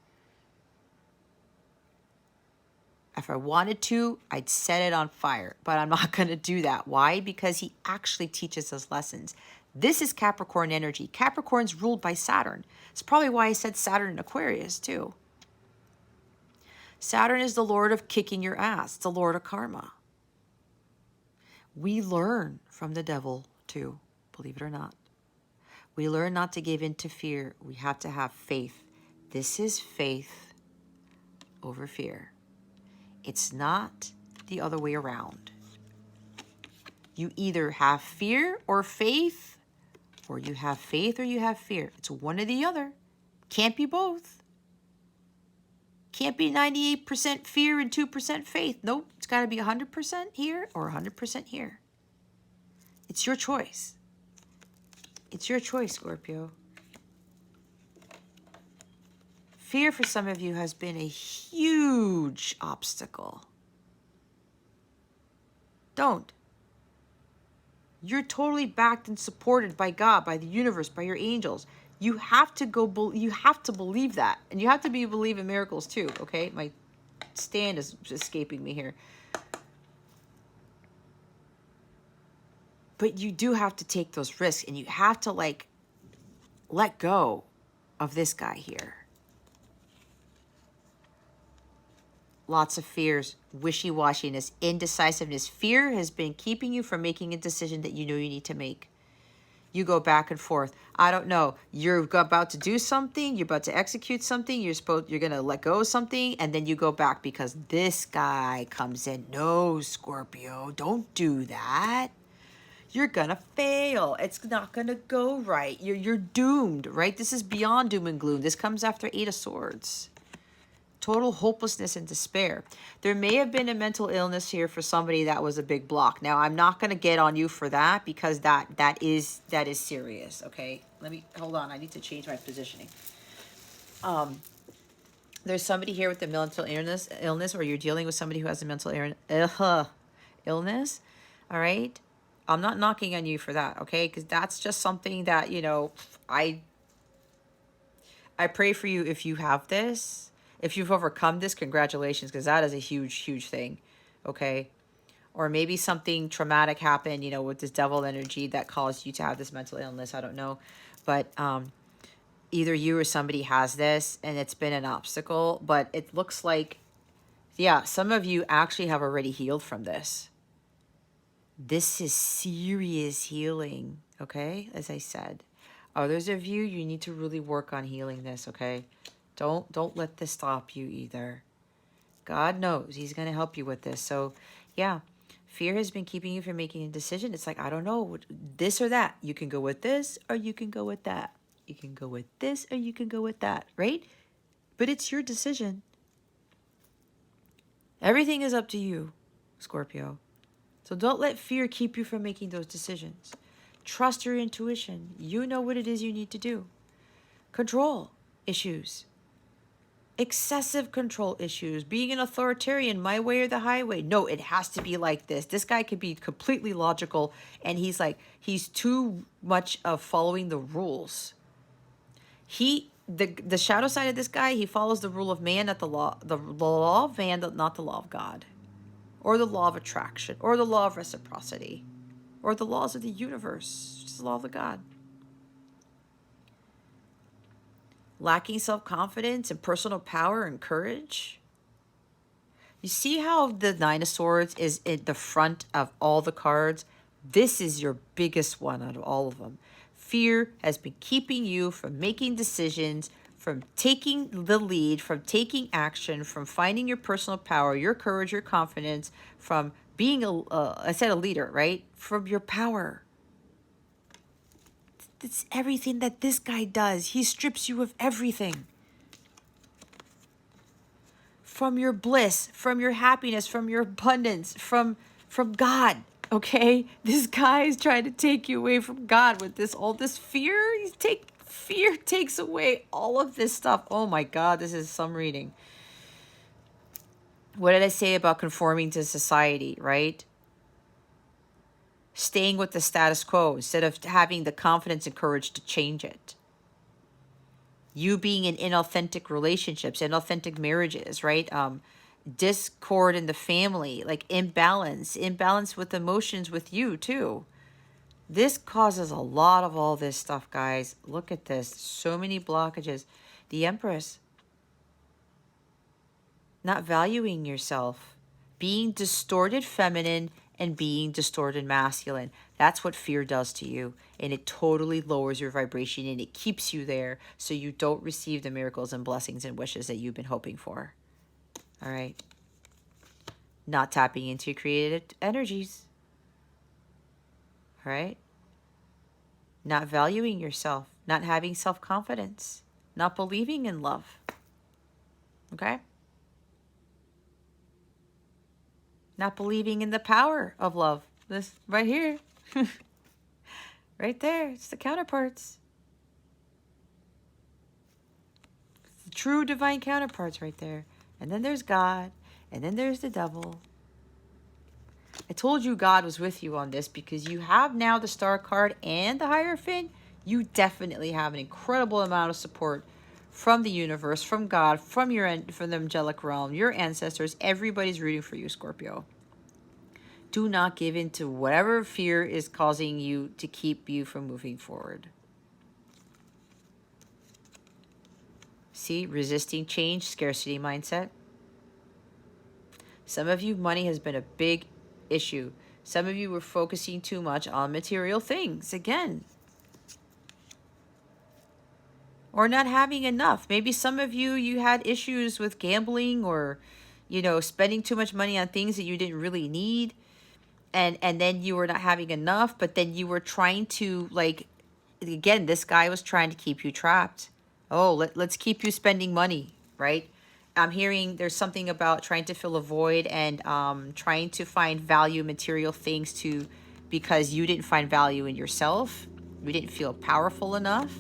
If I wanted to, I'd set it on fire. But I'm not going to do that. Why? Because he actually teaches us lessons. This is Capricorn energy. Capricorn's ruled by Saturn. It's probably why I said Saturn in Aquarius too. Saturn is the lord of kicking your ass. It's the lord of karma. We learn from the devil too, believe it or not. We learn not to give in to fear. We have to have faith. This is faith over fear. It's not the other way around. You either have fear or faith, or you have faith or you have fear. It's one or the other. Can't be both. Can't be 98% fear and 2% faith. Nope, it's got to be 100% here or 100% here. It's your choice. It's your choice, Scorpio. Fear for some of you has been a huge obstacle. Don't. You're totally backed and supported by God, by the universe, by your angels. You have to you have to believe that. And you have to believe in miracles too, okay? My stand is escaping me here. But you do have to take those risks, and you have to like let go of this guy here. Lots of fears, wishy-washiness, indecisiveness. Fear has been keeping you from making a decision that you know you need to make. You go back and forth. I don't know. You're about to do something. You're about to execute something. You're going to let go of something. And then you go back because this guy comes in. No, Scorpio, don't do that. You're going to fail. It's not going to go right. You're doomed, right? This is beyond doom and gloom. This comes after 8 of Swords. Total hopelessness and despair. There may have been a mental illness here for somebody that was a big block. Now, I'm not going to get on you for that because that is serious, okay? Let me, hold on. I need to change my positioning. There's somebody here with a mental illness, or you're dealing with somebody who has a mental illness, all right? I'm not knocking on you for that, okay? Because that's just something that, you know, I pray for you if you have this. If you've overcome this, congratulations, because that is a huge, huge thing, okay? Or maybe something traumatic happened, you know, with this devil energy that caused you to have this mental illness. I don't know. But either you or somebody has this, and it's been an obstacle. But it looks like, yeah, some of you actually have already healed from this. This is serious healing, okay? As I said. Others of you, you need to really work on healing this, okay? Don't let this stop you either. God knows he's going to help you with this. So, yeah, fear has been keeping you from making a decision. It's like, I don't know, this or that. You can go with this or you can go with that. You can go with this or you can go with that, right? But it's your decision. Everything is up to you, Scorpio. So don't let fear keep you from making those decisions. Trust your intuition. You know what it is you need to do. Control issues. Excessive control issues, being an authoritarian, my way or the highway. No, it has to be like this. This guy could be completely logical, and he's too much of following the rules. The shadow side of this guy, he follows the rule of man, not the law of man, not the law of God, or the law of attraction, or the law of reciprocity, or the laws of the universe, just the law of the God. Lacking self-confidence and personal power and courage. You see how the Nine of Swords is at the front of all the cards? This is your biggest one out of all of them. Fear has been keeping you from making decisions, from taking the lead, from taking action, from finding your personal power, your courage, your confidence, from being a leader, right? From your power. It's everything that this guy does. He strips you of everything. From your bliss, from your happiness, from your abundance, from God, okay? This guy is trying to take you away from God with all this fear. Fear takes away all of this stuff. Oh my God, this is some reading. What did I say about conforming to society, right? Staying with the status quo instead of having the confidence and courage to change it. You being in inauthentic relationships, inauthentic marriages, right? Discord in the family, like imbalance with emotions with you too. This causes a lot of all this stuff, guys. Look at this. So many blockages. The Empress. Not valuing yourself. Being distorted feminine and being distorted masculine. That's what fear does to you. And it totally lowers your vibration and it keeps you there so you don't receive the miracles and blessings and wishes that you've been hoping for. All right. Not tapping into your creative energies. All right. Not valuing yourself. Not having self-confidence. Not believing in love. Okay. Not believing in the power of love. This right here. Right there. It's the counterparts. It's the true divine counterparts right there. And then there's God. And then there's the devil. I told you God was with you on this because you have now the Star card and the Hierophant. You definitely have an incredible amount of support from the universe, from God, from from the angelic realm, your ancestors. Everybody's rooting for you, Scorpio. Do not give in to whatever fear is causing you to keep you from moving forward. See, resisting change, scarcity mindset. Some of you, money has been a big issue. Some of you were focusing too much on material things again, or not having enough. Maybe some of you, you had issues with gambling or, you know, spending too much money on things that you didn't really need. And then you were not having enough, but then you were trying to, like, again, this guy was trying to keep you trapped. Oh, let's keep you spending money, right? I'm hearing there's something about trying to fill a void and trying to find value in material things to, because you didn't find value in yourself. You didn't feel powerful enough.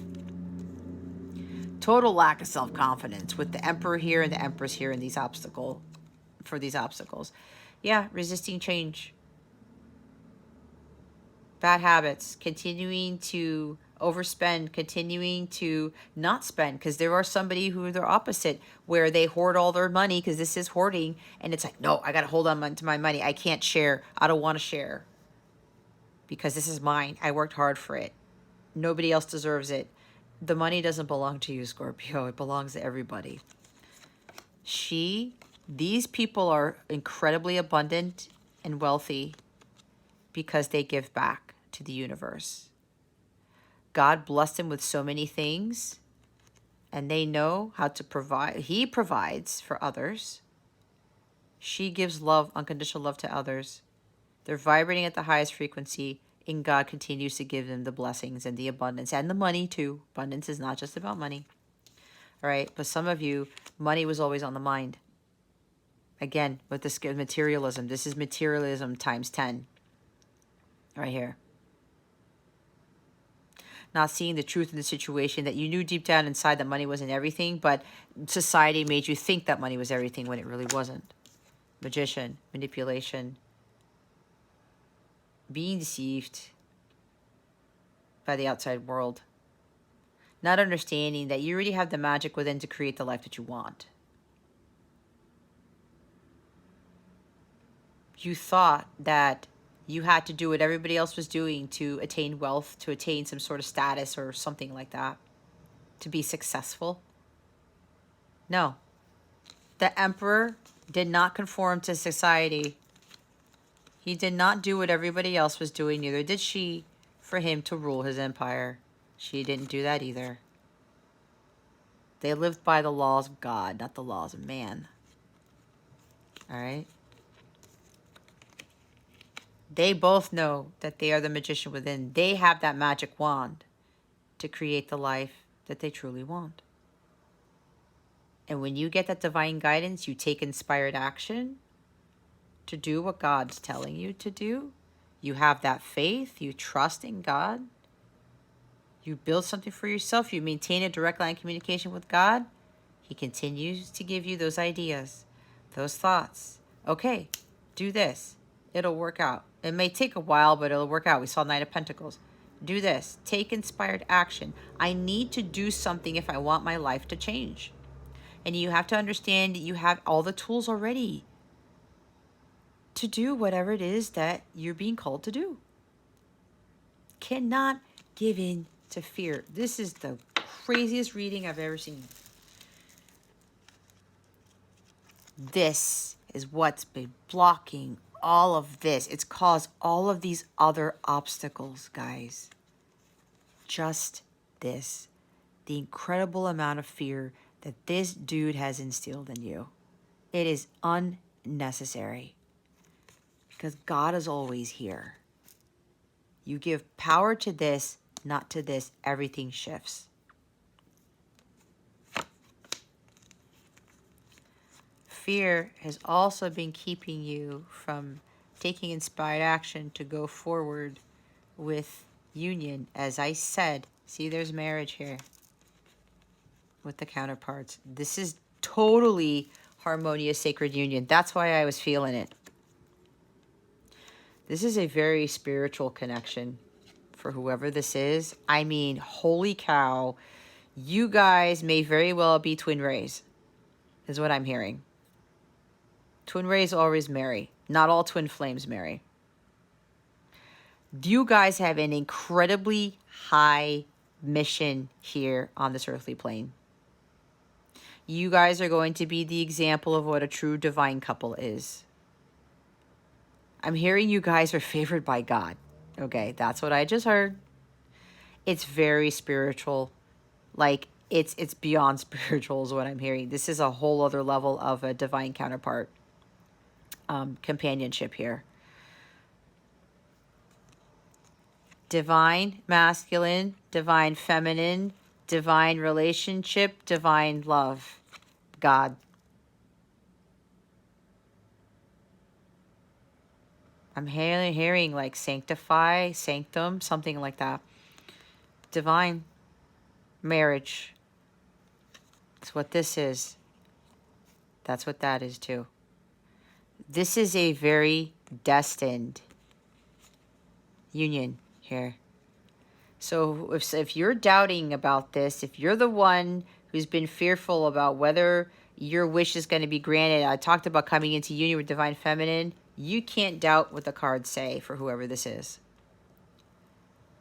Total lack of self-confidence with the Emperor here and the Empress here in these for these obstacles. Yeah, resisting change. Bad habits, continuing to overspend, continuing to not spend, because there are somebody who are the opposite, where they hoard all their money, because this is hoarding, and it's like, no, I got to hold on to my money. I can't share. I don't want to share because this is mine. I worked hard for it. Nobody else deserves it. The money doesn't belong to you, Scorpio. It belongs to everybody. These people are incredibly abundant and wealthy because they give back to the universe. God blessed them with so many things, and they know how to provide. He provides for others. She gives love, unconditional love to others. They're vibrating at the highest frequency, and God continues to give them the blessings and the abundance and the money too. Abundance is not just about money. All right, but some of you, money was always on the mind. Again, with this materialism, this is materialism times 10 right here. Not seeing the truth in the situation, that you knew deep down inside that money wasn't everything, but society made you think that money was everything when it really wasn't. Magician, manipulation, being deceived by the outside world, not understanding that you already have the magic within to create the life that you want. You thought that you had to do what everybody else was doing to attain wealth, to attain some sort of status or something like that, to be successful. No. The Emperor did not conform to society. He did not do what everybody else was doing, neither did she, for him to rule his empire. She didn't do that either. They lived by the laws of God, not the laws of man. All right? They both know that they are the magician within. They have that magic wand to create the life that they truly want. And when you get that divine guidance, you take inspired action to do what God's telling you to do. You have that faith. You trust in God. You build something for yourself. You maintain a direct line of communication with God. He continues to give you those ideas, those thoughts. Okay, do this. It'll work out. It may take a while, but it'll work out. We saw Knight of Pentacles. Do this. Take inspired action. I need to do something if I want my life to change. And you have to understand that you have all the tools already to do whatever it is that you're being called to do. Cannot give in to fear. This is the craziest reading I've ever seen. This is what's been blocking all of this. It's caused all of these other obstacles, guys. Just this. The incredible amount of fear that this dude has instilled in you. It is unnecessary. Because God is always here. You give power to this, not to this, everything shifts. Fear has also been keeping you from taking inspired action to go forward with union. As I said, see, there's marriage here with the counterparts. This is totally harmonious, sacred union. That's why I was feeling it. This is a very spiritual connection for whoever this is. I mean, holy cow. You guys may very well be twin rays, is what I'm hearing. Twin rays always marry. Not all twin flames marry. You guys have an incredibly high mission here on this earthly plane. You guys are going to be the example of what a true divine couple is. I'm hearing you guys are favored by God. Okay, that's what I just heard. It's very spiritual. Like, it's beyond spiritual is what I'm hearing. This is a whole other level of a divine counterpart companionship here. Divine masculine, divine feminine, divine relationship, divine love. God. I'm hearing like sanctify, sanctum, something like that. Divine marriage. That's what this is. That's what that is too. This is a very destined union here. So if you're doubting about this, if you're the one who's been fearful about whether your wish is going to be granted, I talked about coming into union with divine feminine. You can't doubt what the cards say for whoever this is.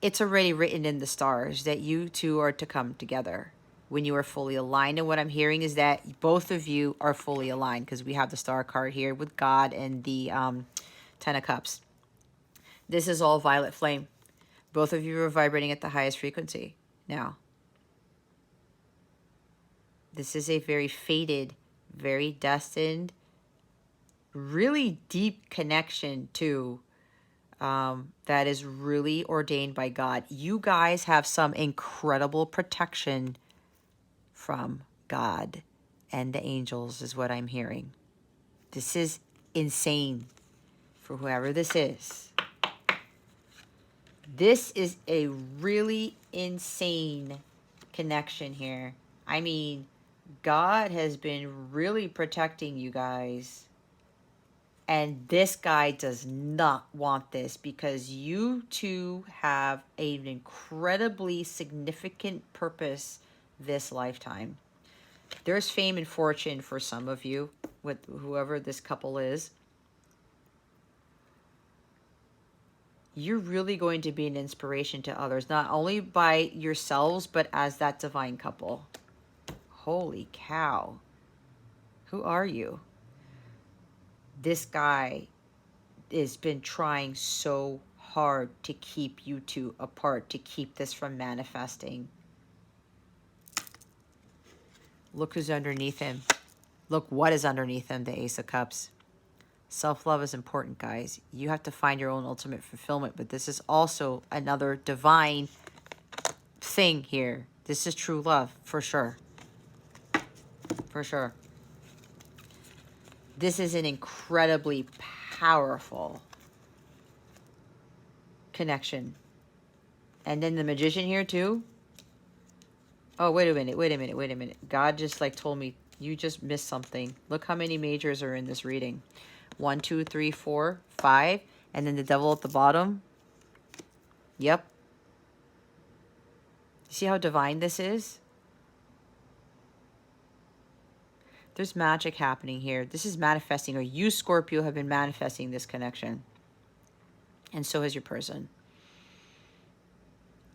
It's already written in the stars that you two are to come together when you are fully aligned. And what I'm hearing is that both of you are fully aligned, because we have the star card here with God and the Ten of Cups. This is all violet flame. Both of you are vibrating at the highest frequency now. This is a very fated, very destined, really deep connection too, that is really ordained by God. You guys have some incredible protection from God and the angels is what I'm hearing. This is insane for whoever this is. This is a really insane connection here. I mean, God has been really protecting you guys. And this guy does not want this, because you two have an incredibly significant purpose this lifetime. There's fame and fortune for some of you with whoever this couple is. You're really going to be an inspiration to others, not only by yourselves, but as that divine couple. Holy cow. Who are you? This guy has been trying so hard to keep you two apart, to keep this from manifesting. Look who's underneath him. Look what is underneath him, the Ace of Cups. Self-love is important, guys. You have to find your own ultimate fulfillment, but this is also another divine thing here. This is true love, for sure. For sure. This is an incredibly powerful connection. And then the Magician here too. Oh, wait a minute. God just like told me, you just missed something. Look how many majors are in this reading. 1, 2, 3, 4, 5. And then the Devil at the bottom. Yep. See how divine this is? There's magic happening here. This is manifesting, or you, Scorpio, have been manifesting this connection. And so has your person.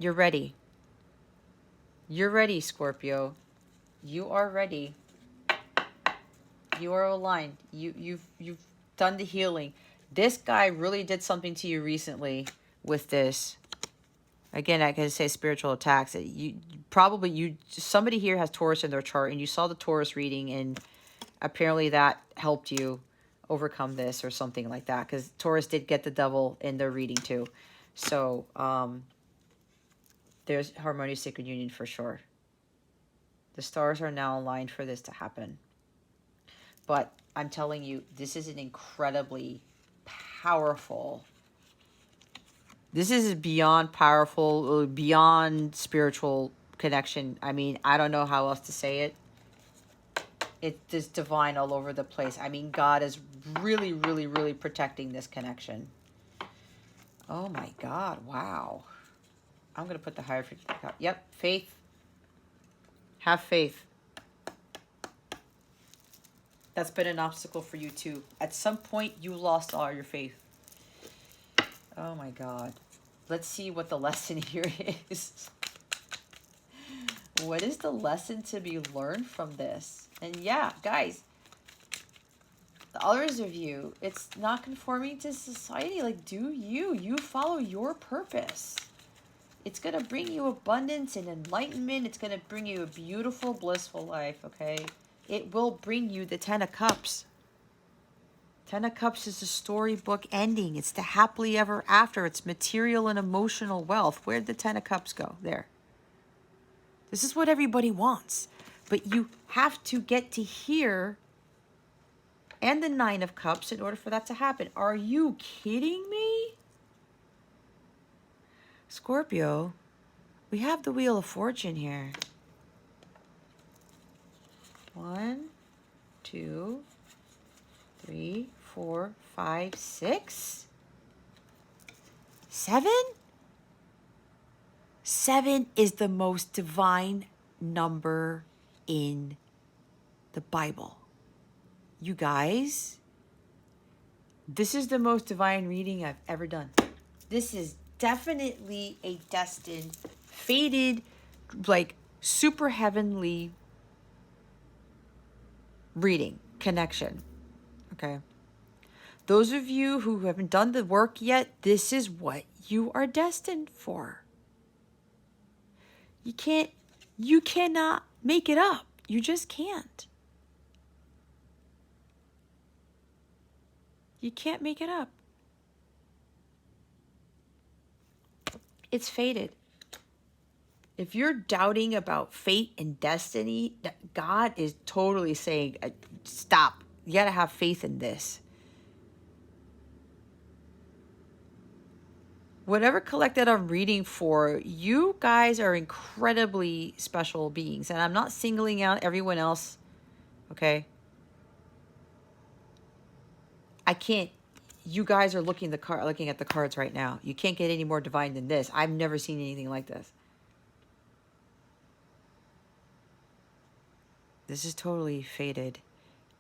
You're ready. You're ready, Scorpio. You are ready. You are aligned. You've done the healing. This guy really did something to you recently with this. Again, I can say spiritual attacks. Somebody here has Taurus in their chart, and you saw the Taurus reading, and apparently that helped you overcome this or something like that, because Taurus did get the Devil in their reading too. So there's harmonious sacred union for sure. The stars are now aligned for this to happen. But I'm telling you, this is an incredibly powerful. This is beyond powerful, beyond spiritual connection. I mean, I don't know how else to say it. It's just divine all over the place. I mean, God is really, really, really protecting this connection. Oh my God, wow. I'm going to put the Hierophant. Yep, faith. Have faith. That's been an obstacle for you too. At some point, you lost all your faith. Oh my God. Let's see what the lesson here is. What is the lesson to be learned from this? And yeah, guys, the others of you, it's not conforming to society. Like, do you. You follow your purpose. It's going to bring you abundance and enlightenment. It's going to bring you a beautiful, blissful life, okay? It will bring you the Ten of Cups. Ten of Cups is the storybook ending. It's the happily ever after. It's material and emotional wealth. Where'd the Ten of Cups go? There. This is what everybody wants. But you have to get to here and the Nine of Cups in order for that to happen. Are you kidding me? Scorpio, we have the Wheel of Fortune here. 1, 2, 3, 4, 5, 6, 7. 7 is the most divine number in the Bible. You guys, this is the most divine reading I've ever done. This is definitely a destined, fated, like super heavenly reading, connection. Okay. Those of you who haven't done the work yet, this is what you are destined for. You cannot make it up. You just can't. You can't make it up. It's fated. If you're doubting about fate and destiny, God is totally saying, stop. You got to have faith in this. Whatever collective I'm reading for, you guys are incredibly special beings. And I'm not singling out everyone else, okay? I can't. You guys are looking at the cards right now. You can't get any more divine than this. I've never seen anything like this. This is totally fated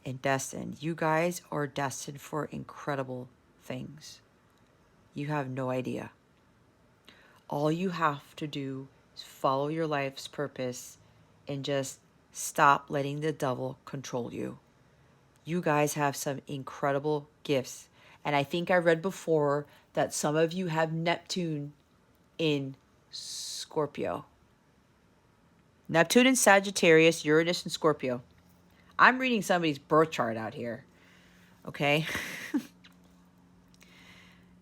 and destined. You guys are destined for incredible things. You have no idea. All you have to do is follow your life's purpose and just stop letting the devil control you. You guys have some incredible gifts. And I think I read before that some of you have Neptune in Scorpio. Neptune in Sagittarius, Uranus in Scorpio. I'm reading somebody's birth chart out here. Okay?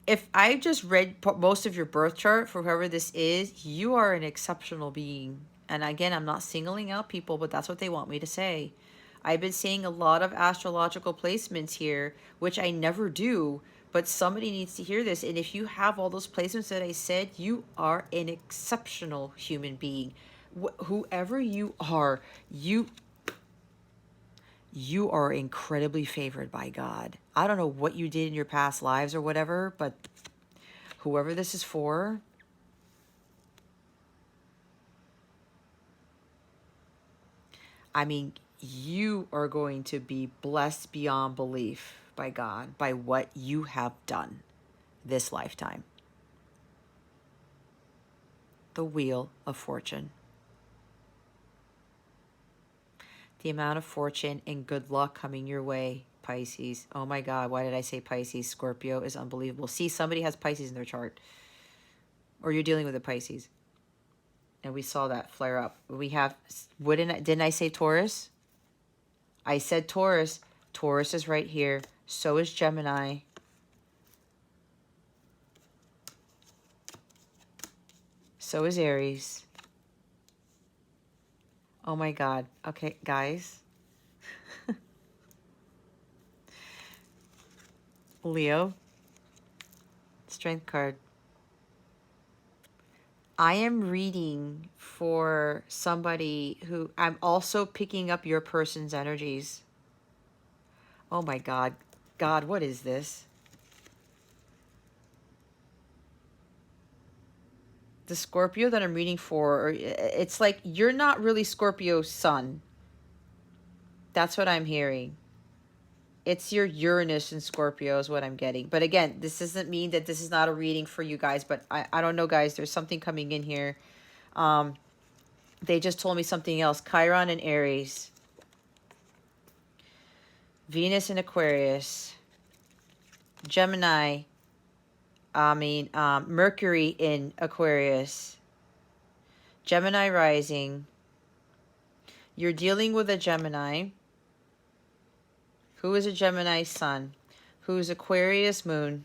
If I just read most of your birth chart for whoever this is, you are an exceptional being. And again, I'm not singling out people, but that's what they want me to say. I've been seeing a lot of astrological placements here, which I never do, but somebody needs to hear this. And if you have all those placements that I said, you are an exceptional human being. Whoever you are, you are incredibly favored by God. I don't know what you did in your past lives or whatever, but whoever this is for, I mean, you are going to be blessed beyond belief by God, by what you have done this lifetime. The Wheel of Fortune. The amount of fortune and good luck coming your way, Pisces. Oh my God, why did I say Pisces? Scorpio is unbelievable. See, somebody has Pisces in their chart. Or you're dealing with a Pisces. And we saw that flare up. We have, didn't I say Taurus? I said Taurus. Taurus is right here. So is Gemini. So is Aries. Oh my God. Okay, guys. Leo. Strength card. I am reading for somebody who I'm also picking up your person's energies. Oh my God. God, what is this? the Scorpio that I'm reading for, it's like you're not really Scorpio's sun. That's what I'm hearing. It's your Uranus in Scorpio is what I'm getting. But again, this doesn't mean that this is not a reading for you guys. But I don't know, guys. There's something coming in here. They just told me something else. Chiron and Aries. Venus in Aquarius. Gemini. Mercury in Aquarius. Gemini rising. You're dealing with a Gemini. Who is a Gemini sun? Who is Aquarius moon?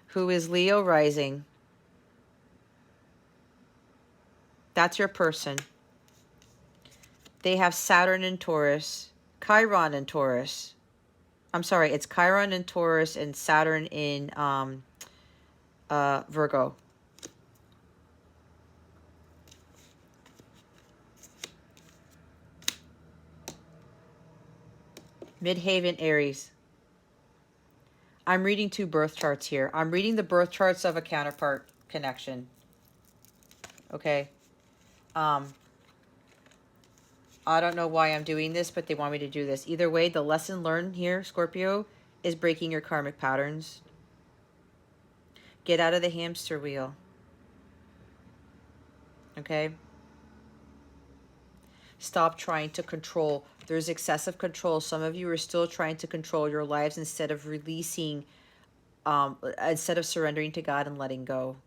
Who is Leo rising? That's your person. They have Saturn in Taurus. Chiron in Taurus. I'm sorry, it's Chiron in Taurus and Saturn in Virgo. Midhaven Aries. I'm reading 2 birth charts here. I'm reading the birth charts of a counterpart connection. Okay. I don't know why I'm doing this, but they want me to do this. Either way, the lesson learned here, Scorpio, is breaking your karmic patterns. Get out of the hamster wheel. Okay? Stop trying to control. There's excessive control. Some of you are still trying to control your lives instead of releasing, instead of surrendering to God and letting go.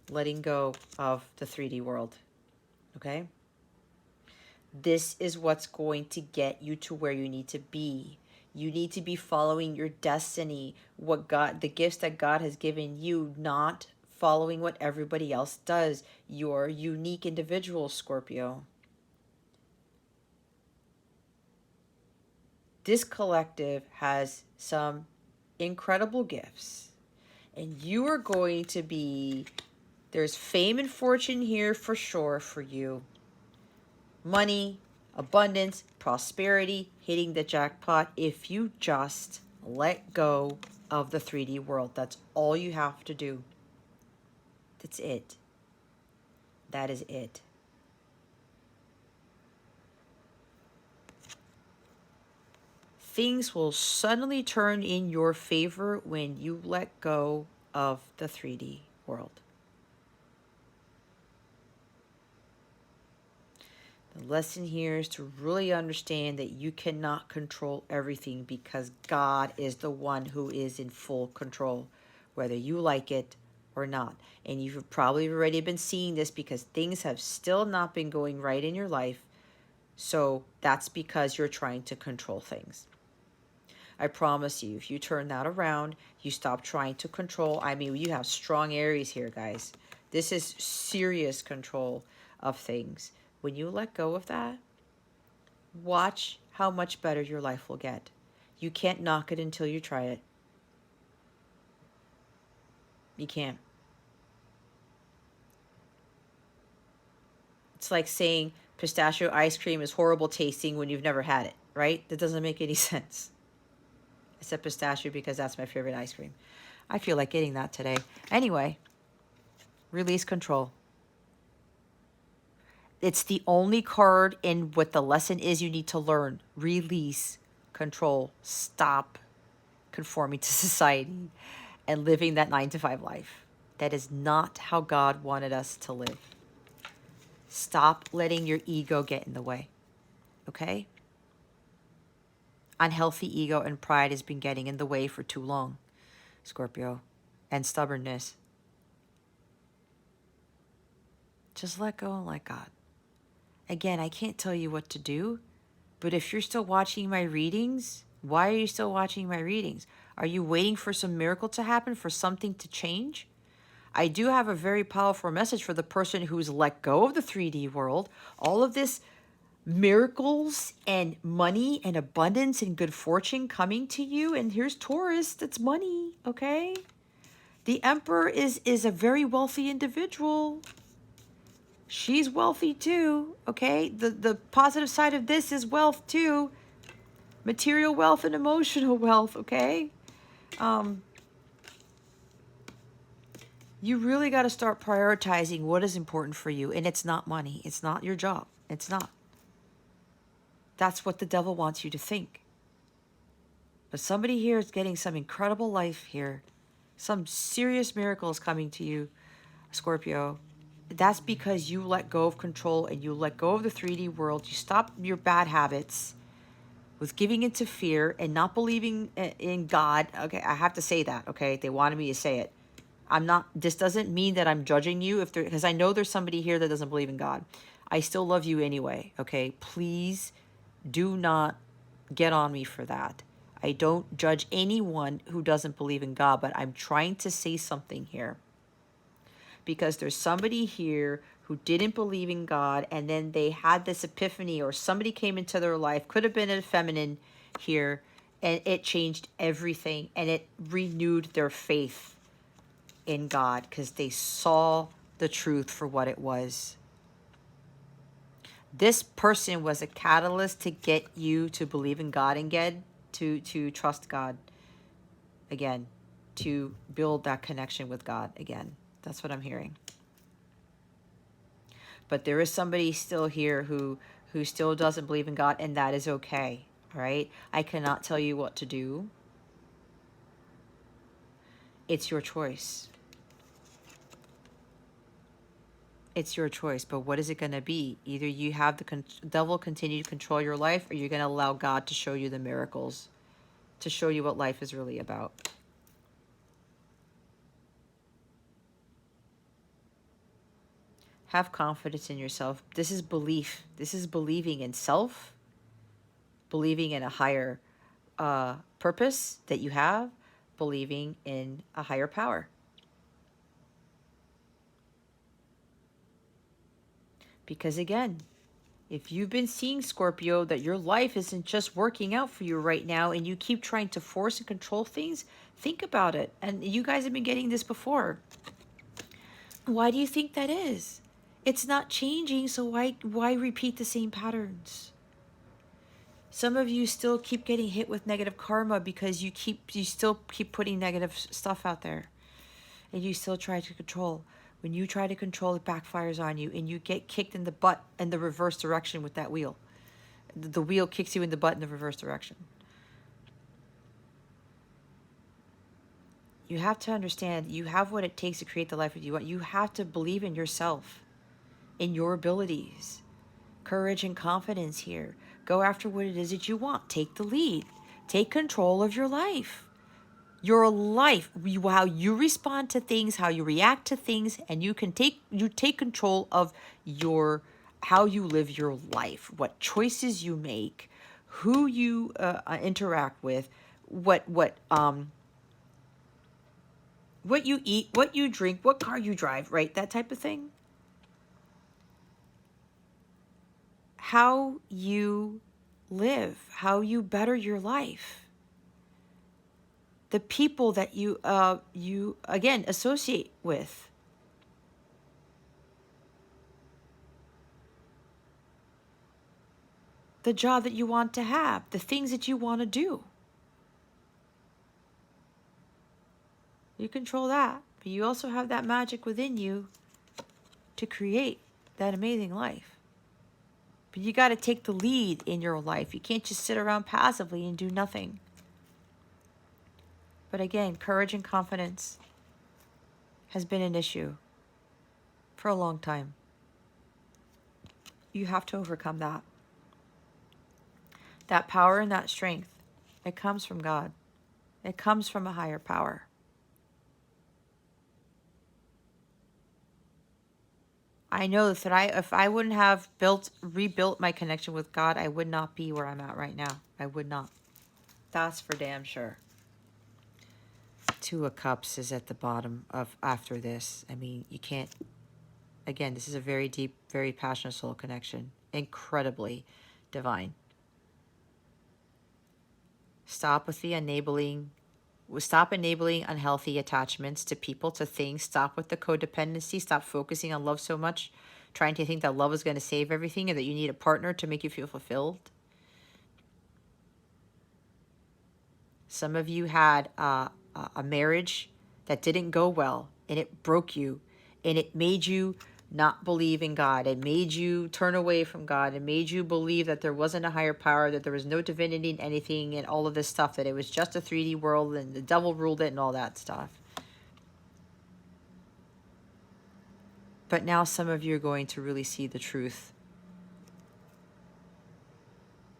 Letting go of the 3D world. Okay? This is what's going to get you to where you need to be. You need to be following your destiny, what God, the gifts that God has given you, not following what everybody else does. You're a unique individual, Scorpio. This collective has some incredible gifts, and you are going to be, there's fame and fortune here for sure for you. Money, abundance, prosperity, hitting the jackpot if you just let go of the 3D world. That's all you have to do. That's it. That is it. Things will suddenly turn in your favor when you let go of the 3D world. The lesson here is to really understand that you cannot control everything because God is the one who is in full control, whether you like it or not. And you've probably already been seeing this because things have still not been going right in your life. So that's because you're trying to control things. I promise you, if you turn that around, you stop trying to control. I mean, you have strong Aries here, guys. This is serious control of things. When you let go of that, watch how much better your life will get. You can't knock it until you try it. You can't. It's like saying pistachio ice cream is horrible tasting when you've never had it, right? That doesn't make any sense. I said pistachio because that's my favorite ice cream. I feel like getting that today. Anyway, release control. It's the only card in what the lesson is you need to learn. Release control. Stop conforming to society and living that 9-to-5 life. That is not how God wanted us to live. Stop letting your ego get in the way. Okay? Unhealthy ego and pride has been getting in the way for too long, Scorpio, and stubbornness. Just let go and let God. Again, I can't tell you what to do, but if you're still watching my readings, why are you still watching my readings? Are you waiting for some miracle to happen, for something to change? I do have a very powerful message for the person who's let go of the 3D world. All of this miracles and money and abundance and good fortune coming to you. And here's Taurus, that's money, okay? The Emperor is a very wealthy individual. She's wealthy too, okay? The positive side of this is wealth too. Material wealth and emotional wealth, okay? You really got to start prioritizing what is important for you. And it's not money. It's not your job. It's not. That's what the devil wants you to think. But somebody here is getting some incredible life here. Some serious miracles coming to you, Scorpio. That's because you let go of control and you let go of the 3D world. You stop your bad habits with giving into fear and not believing in God. Okay, I have to say that, okay? They wanted me to say it. I'm not, this doesn't mean that I'm judging you if there, because I know there's somebody here that doesn't believe in God. I still love you anyway, okay? Please do not get on me for that. I don't judge anyone who doesn't believe in God, but I'm trying to say something here. Because there's somebody here who didn't believe in God, and then they had this epiphany, or somebody came into their life, could have been a feminine here, and it changed everything, and it renewed their faith in God because they saw the truth for what it was. This person was a catalyst to get you to believe in God again, to trust God again, to build that connection with God again. That's what I'm hearing. But there is somebody still here who still doesn't believe in God, and that is okay. All right? I cannot tell you what to do. It's your choice. It's your choice, but what is it going to be? Either you have the devil continue to control your life, or you're going to allow God to show you the miracles, to show you what life is really about. Have confidence in yourself. This is belief. This is believing in self, believing in a higher purpose that you have, believing in a higher power. Because again, if you've been seeing, Scorpio, that your life isn't just working out for you right now and you keep trying to force and control things, think about it. And you guys have been getting this before. Why do you think that is? It's not changing, so why repeat the same patterns? Some of you still keep getting hit with negative karma because you still keep putting negative stuff out there. And you still try to control. When you try to control, it backfires on you and you get kicked in the butt in the reverse direction with that wheel. The wheel kicks you in the butt in the reverse direction. You have to understand you have what it takes to create the life that you want. You have to believe in yourself, in your abilities. Courage and confidence here. Go after what it is that you want. Take the lead. Take control of your life. Your life, how you respond to things, how you react to things, and you take control of how you live your life, what choices you make, who you interact with, what you eat, what you drink, what car you drive, right? That type of thing. How you live, how you better your life. The people that you again associate with. The job that you want to have, the things that you want to do. You control that, but you also have that magic within you to create that amazing life. But you got to take the lead in your life. You can't just sit around passively and do nothing. But again, courage and confidence has been an issue for a long time. You have to overcome that. That power and that strength, it comes from God. It comes from a higher power. I know that if I wouldn't have rebuilt my connection with God, I would not be where I'm at right now. I would not. That's for damn sure. Two of Cups is at the bottom of after this. I mean, you can't. Again, this is a very deep, very passionate soul connection. Incredibly divine. Stop enabling unhealthy attachments to people, to things. Stop with the codependency. Stop focusing on love so much, trying to think that love is going to save everything or that you need a partner to make you feel fulfilled. Some of you had a marriage that didn't go well. and it broke you, and it made you not believe in God. It made you turn away from God. It made you believe that there wasn't a higher power, that there was no divinity in anything, and all of this stuff, that it was just a 3D world and the devil ruled it and all that stuff. But now some of you are going to really see the truth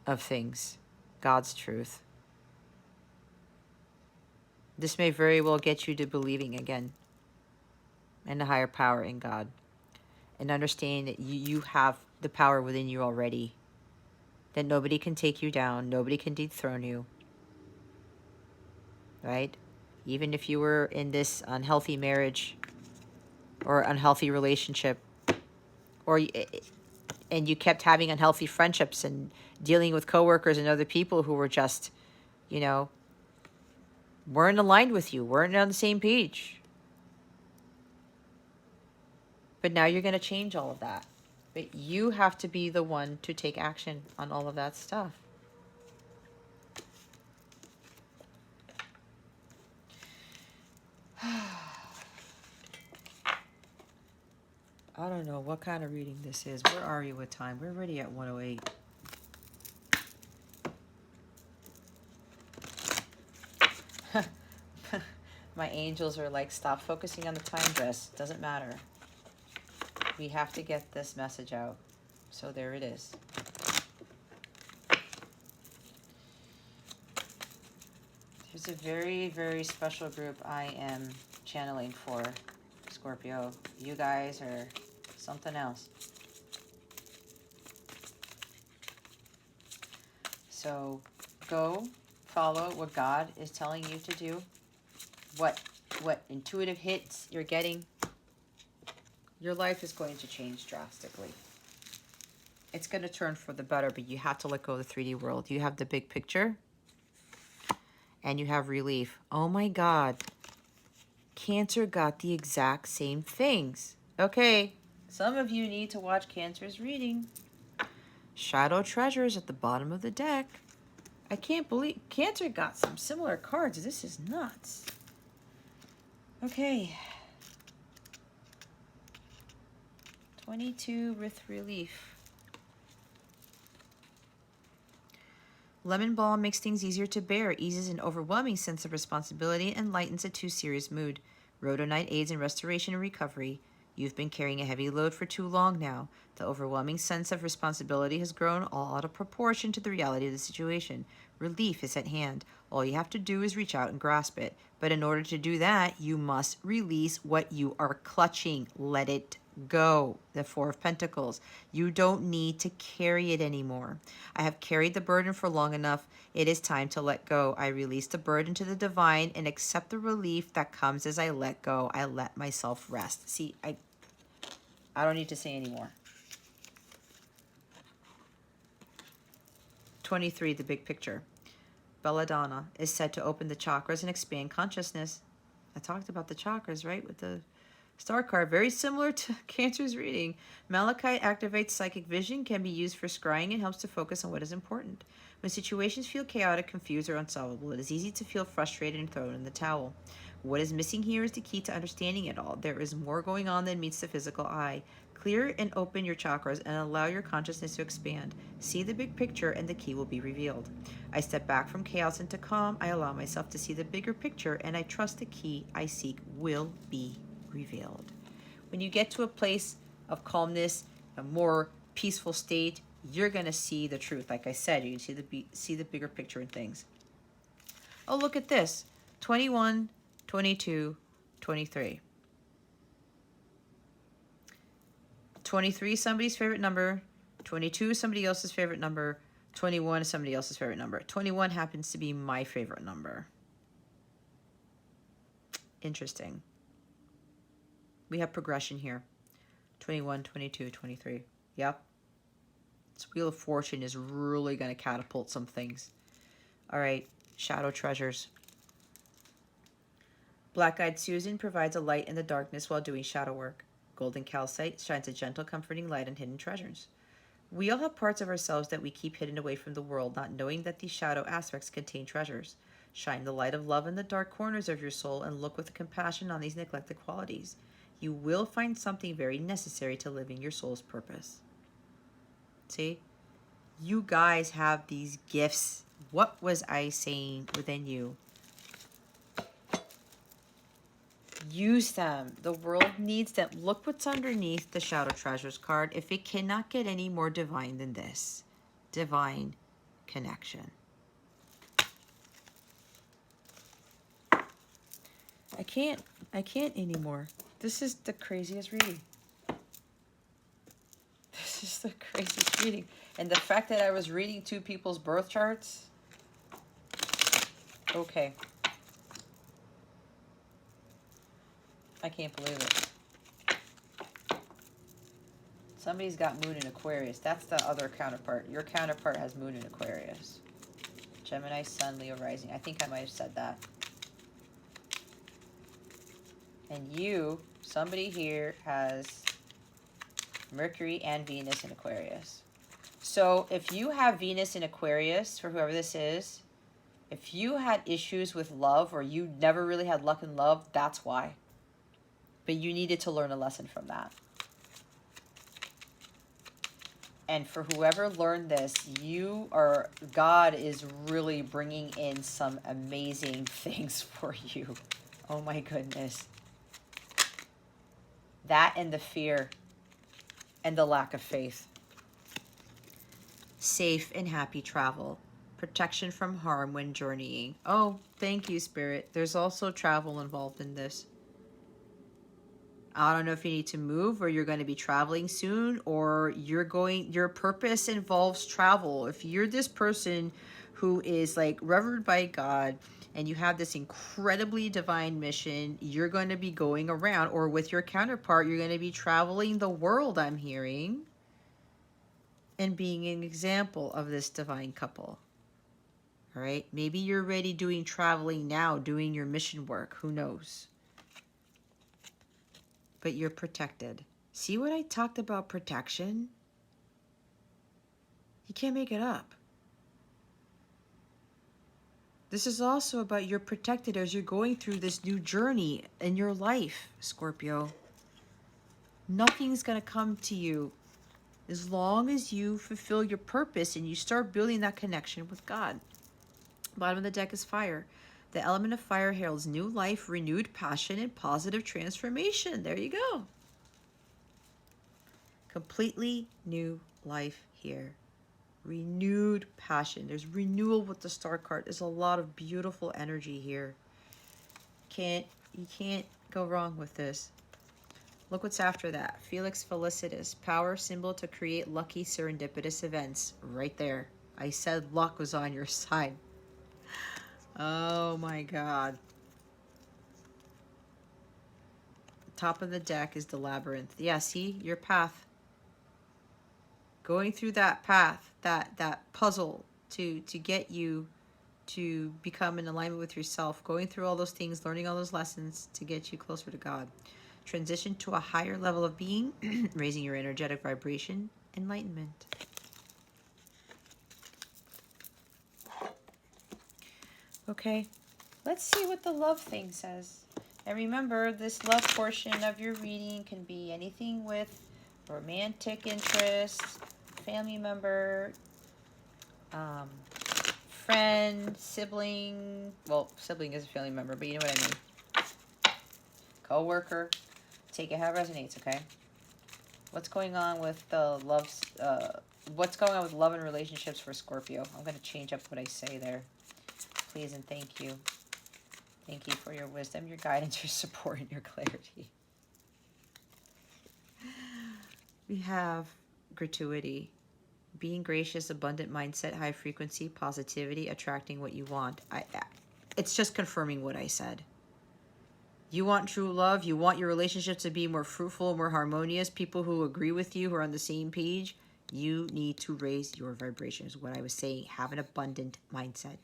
of things, God's truth. This may very well get you to believing again in the higher power in God, and understanding that you have the power within you already, that nobody can take you down, nobody can dethrone you, right? Even if you were in this unhealthy marriage or unhealthy relationship, or and you kept having unhealthy friendships and dealing with coworkers and other people who were just, you know, weren't aligned with you, weren't on the same page. But now you're going to change all of that. But you have to be the one to take action on all of that stuff. I don't know what kind of reading this is. Where are you with time? We're already at 1:08. My angels are like, stop focusing on the time dress. Doesn't matter. We have to get this message out. So there it is. There's a very, very special group I am channeling for, Scorpio. You guys are something else. So go follow what God is telling you to do. What intuitive hits you're getting. Your life is going to change drastically. It's going to turn for the better, but you have to let go of the 3D world. You have the big picture, and you have relief. Oh my God. Cancer got the exact same things. Okay, some of you need to watch Cancer's reading. Shadow Treasures at the bottom of the deck. I can't believe Cancer got some similar cards. This is nuts. Okay. 22 with relief. Lemon balm makes things easier to bear, eases an overwhelming sense of responsibility, and lightens a too serious mood. Rhodonite aids in restoration and recovery. You've been carrying a heavy load for too long now. The overwhelming sense of responsibility has grown all out of proportion to the reality of the situation. Relief is at hand. All you have to do is reach out and grasp it. But in order to do that, you must release what you are clutching. Let it go. The Four of Pentacles. You don't need to carry it anymore. I have carried the burden for long enough. It is time to let go. I release the burden to the divine and accept the relief that comes as I let go. I let myself rest. See, I don't need to say anymore. 23, the big picture. Belladonna is said to open the chakras and expand consciousness. I talked about the chakras, right? With the star card, very similar to Cancer's reading. Malachite activates psychic vision, can be used for scrying, and helps to focus on what is important. When situations feel chaotic, confused, or unsolvable, it is easy to feel frustrated and throw in the towel. What is missing here is the key to understanding it all. There is more going on than meets the physical eye. Clear and open your chakras and allow your consciousness to expand. See the big picture and the key will be revealed. I step back from chaos into calm. I allow myself to see the bigger picture, and I trust the key I seek will be revealed. When you get to a place of calmness, a more peaceful state, you're going to see the truth. Like I said, you can see the bigger picture in things. Oh, look at this. 21, 22, 23. 23 is somebody's favorite number. 22 is somebody else's favorite number. 21 is somebody else's favorite number. 21 happens to be my favorite number. Interesting. We have progression here. 21, 22, 23. Yep. This Wheel of Fortune is really going to catapult some things. All right. Shadow Treasures. Black-eyed Susan provides a light in the darkness while doing shadow work. Golden calcite shines a gentle, comforting light on hidden treasures. We all have parts of ourselves that we keep hidden away from the world, not knowing that these shadow aspects contain treasures. Shine the light of love in the dark corners of your soul and look with compassion on these neglected qualities. You will find something very necessary to living your soul's purpose. See? You guys have these gifts. What was I saying within you? Use them. The world needs them. Look what's underneath the Shadow Treasures card. If it cannot get any more divine than this. Divine connection. I can't anymore. This is the craziest reading. This is the craziest reading. And the fact that I was reading two people's birth charts. Okay. I can't believe it. Somebody's got moon in Aquarius. That's the other counterpart. Your counterpart has moon in Aquarius. Gemini, Sun, Leo, Rising. I think I might have said that. And you, somebody here has Mercury and Venus in Aquarius. So if you have Venus in Aquarius, for whoever this is, if you had issues with love or you never really had luck in love, that's why. But you needed to learn a lesson from that. And for whoever learned this, God is really bringing in some amazing things for you. Oh my goodness. That and the fear and the lack of faith. Safe and happy travel. Protection from harm when journeying. Oh, thank you, Spirit. There's also travel involved in this. I don't know if you need to move or you're going to be traveling soon or your purpose involves travel. If you're this person who is like revered by God and you have this incredibly divine mission, you're going to be going around, or with your counterpart, you're going to be traveling the world, I'm hearing, and being an example of this divine couple. All right? Maybe you're already doing traveling now, doing your mission work. Who knows? But you're protected. See what I talked about protection? You can't make it up. This is also about you're protected as you're going through this new journey in your life, Scorpio. Nothing's going to come to you as long as you fulfill your purpose and you start building that connection with God. Bottom of the deck is fire. The element of fire heralds new life, renewed passion, and positive transformation. There you go. Completely new life here. Renewed passion. There's renewal with the star card. There's a lot of beautiful energy here. You can't go wrong with this. Look what's after that. Felix Felicitas. Power symbol to create lucky serendipitous events. Right there. I said luck was on your side. Oh my God. Top of the deck is the labyrinth. Yeah, see? Your path. Going through that path, that puzzle to get you to become in alignment with yourself. Going through all those things, learning all those lessons to get you closer to God. Transition to a higher level of being, raising your energetic vibration, enlightenment. Okay, let's see what the love thing says. And remember, this love portion of your reading can be anything with romantic interest, family member, friend, sibling. Well, sibling is a family member, but you know what I mean. Co-worker. Take it how it resonates, okay? What's going on with the loves? What's going on with love and relationships for Scorpio? I'm going to change up what I say there. Please and thank you. Thank you for your wisdom, your guidance, your support, and your clarity. We have gratuity. Being gracious, abundant mindset, high frequency, positivity, attracting what you want. It's just confirming what I said. You want true love. You want your relationship to be more fruitful, more harmonious. People who agree with you, who are on the same page. You need to raise your vibration, is what I was saying. Have an abundant mindset.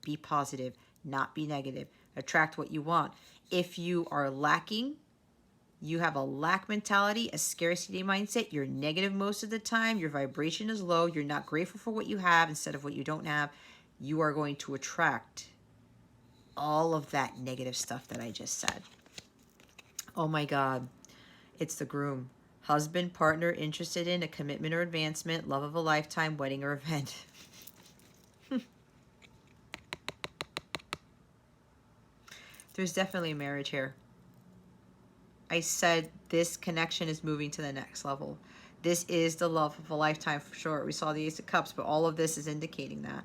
Be positive, not be negative. Attract what you want. If you are lacking, you have a lack mentality, a scarcity mindset, you're negative most of the time, your vibration is low, you're not grateful for what you have instead of what you don't have, you are going to attract all of that negative stuff that I just said. Oh my God. It's the groom. Husband, partner, interested in a commitment or advancement, love of a lifetime, wedding or event. There's definitely a marriage here. I said this connection is moving to the next level. This is the love of a lifetime for sure. We saw the Ace of Cups, but all of this is indicating that.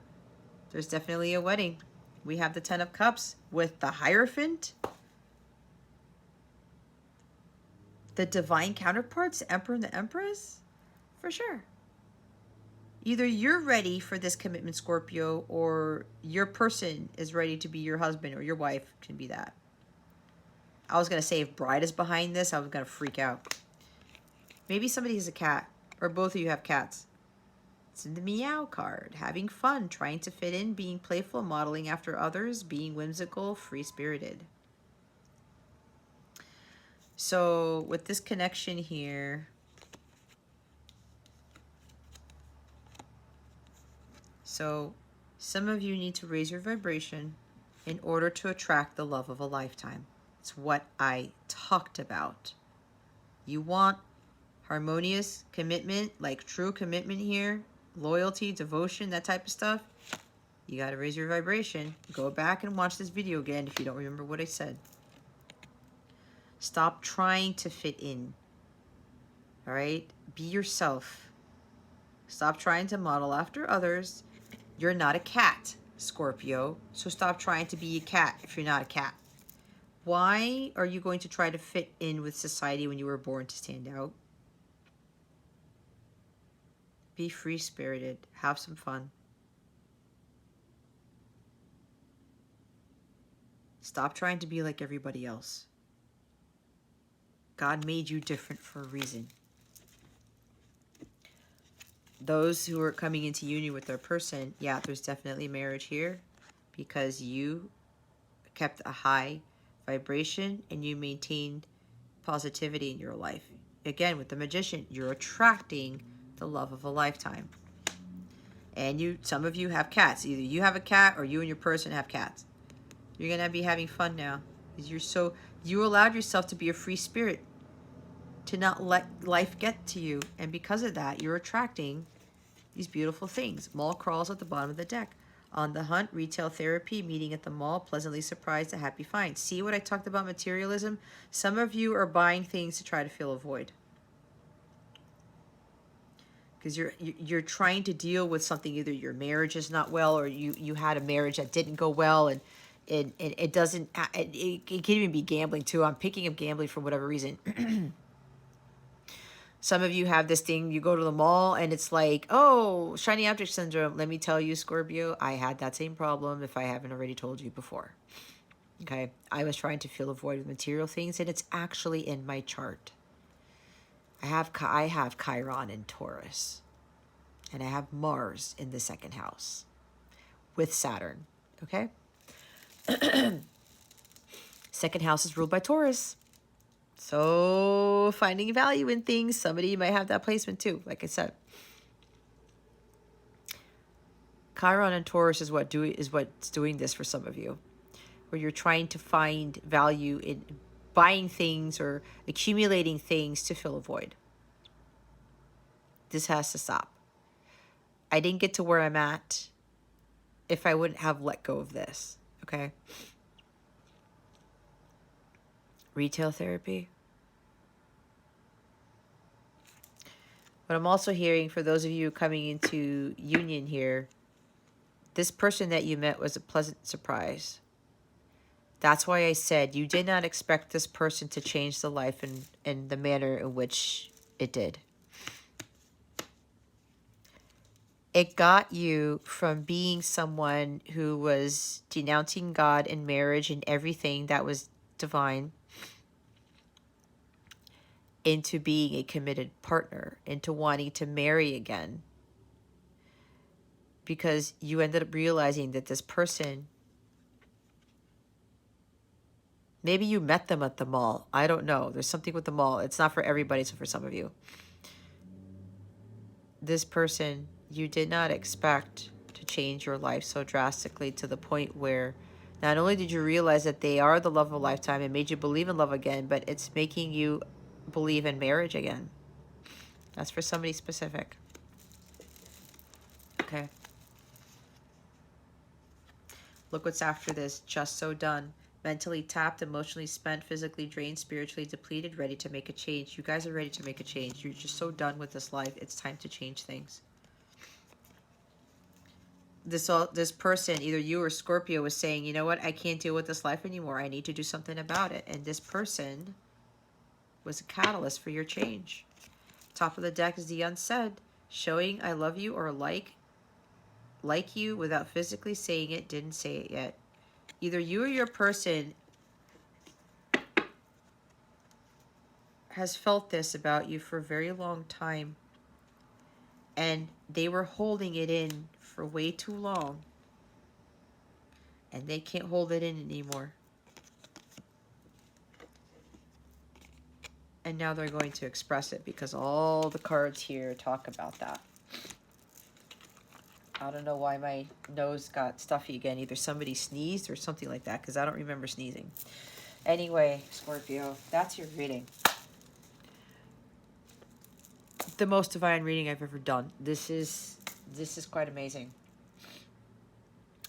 There's definitely a wedding. We have the Ten of Cups with the Hierophant. The divine counterparts, the Emperor and the Empress, for sure. Either you're ready for this commitment, Scorpio, or your person is ready to be your husband, or your wife can be that. I was going to say if bride is behind this, I was going to freak out. Maybe somebody has a cat, or both of you have cats. It's in the meow card. Having fun, trying to fit in, being playful, modeling after others, being whimsical, free-spirited. So with this connection here, so some of you need to raise your vibration in order to attract the love of a lifetime. It's what I talked about. You want harmonious commitment, like true commitment here, loyalty, devotion, that type of stuff. You got to raise your vibration. Go back and watch this video again if you don't remember what I said. Stop trying to fit in. All right? Be yourself. Stop trying to model after others. You're not a cat, Scorpio. So stop trying to be a cat if you're not a cat. Why are you going to try to fit in with society when you were born to stand out? Be free-spirited. Have some fun. Stop trying to be like everybody else. God made you different for a reason. Those who are coming into union with their person, yeah, there's definitely marriage here because you kept a high vibration and you maintained positivity in your life. Again, with the Magician, you're attracting the love of a lifetime. And some of you have cats. Either you have a cat or you and your person have cats. You're going to be having fun now. You allowed yourself to be a free spirit, to not let life get to you. And because of that, you're attracting these beautiful things. Mall crawls at the bottom of the deck. On the hunt, retail therapy, meeting at the mall, pleasantly surprised, a happy find. See what I talked about materialism? Some of you are buying things to try to fill a void. Because you're trying to deal with something. Either your marriage is not well, or you had a marriage that didn't go well, and it doesn't. It can even be gambling too. I'm picking up gambling for whatever reason. Some of you have this thing, you go to the mall and it's like, oh, shiny object syndrome. Let me tell you, Scorpio, I had that same problem if I haven't already told you before. Okay, I was trying to fill a void with material things, and it's actually in my chart. I have Chiron in Taurus, and I have Mars in the second house with Saturn, okay? Second house is ruled by Taurus. So finding value in things, somebody might have that placement too, like I said. Chiron and Taurus is what's doing this for some of you, where you're trying to find value in buying things or accumulating things to fill a void. This has to stop. I didn't get to where I'm at if I wouldn't have let go of this, okay? Retail therapy. But I'm also hearing, for those of you coming into union here, this person that you met was a pleasant surprise. That's why I said you did not expect this person to change the life in the manner in which it did. It got you from being someone who was denouncing God and marriage and everything that was divine into being a committed partner, into wanting to marry again. Because you ended up realizing that this person, maybe you met them at the mall. I don't know. There's something with the mall. It's not for everybody, so for some of you. This person, you did not expect to change your life so drastically to the point where Not only did you realize that they are the love of a lifetime, it made you believe in love again, but it's making you believe in marriage again. That's for somebody specific. Okay. Look what's after this. Just so done. Mentally tapped, emotionally spent, physically drained, spiritually depleted, ready to make a change. You guys are ready to make a change. You're just so done with this life. It's time to change things. This person, either you or Scorpio, was saying, you know what, I can't deal with this life anymore. I need to do something about it. And this person was a catalyst for your change. Top of the deck is the unsaid. Showing I love you or like you without physically saying it, didn't say it yet. Either you or your person has felt this about you for a very long time, and they were holding it in for way too long, and they can't hold it in anymore. And now they're going to express it because all the cards here talk about that. I don't know why my nose got stuffy again. Either somebody sneezed or something like that, because I don't remember sneezing. Anyway, Scorpio, that's your reading. The most divine reading I've ever done. This is quite amazing.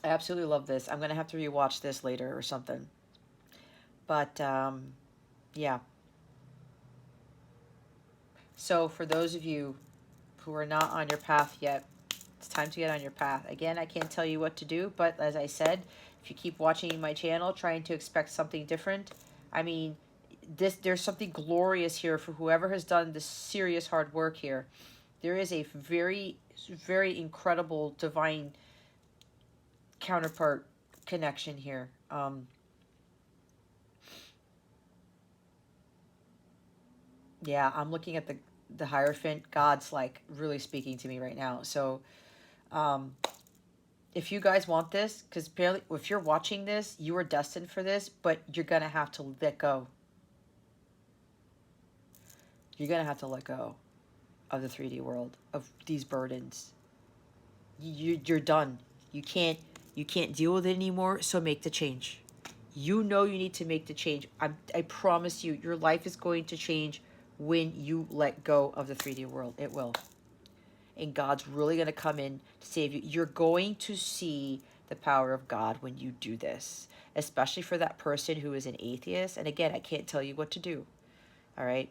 I absolutely love this. I'm going to have to rewatch this later or something. But, yeah. So for those of you who are not on your path yet, it's time to get on your path. Again, I can't tell you what to do, but as I said, if you keep watching my channel, trying to expect something different, I mean, there's something glorious here for whoever has done this serious hard work here. There is a very, very incredible divine counterpart connection here. Yeah, I'm looking at the Hierophant. God's like really speaking to me right now. So if you guys want this, because apparently if you're watching this, you are destined for this, but you're going to have to let go. You're going to have to let go of the 3D world, of these burdens. You're done. You can't deal with it anymore, so make the change. You know you need to make the change. I promise you, your life is going to change when you let go of the 3D world. It will. And God's really going to come in to save you. You're going to see the power of God when you do this, especially for that person who is an atheist. And again, I can't tell you what to do. All right.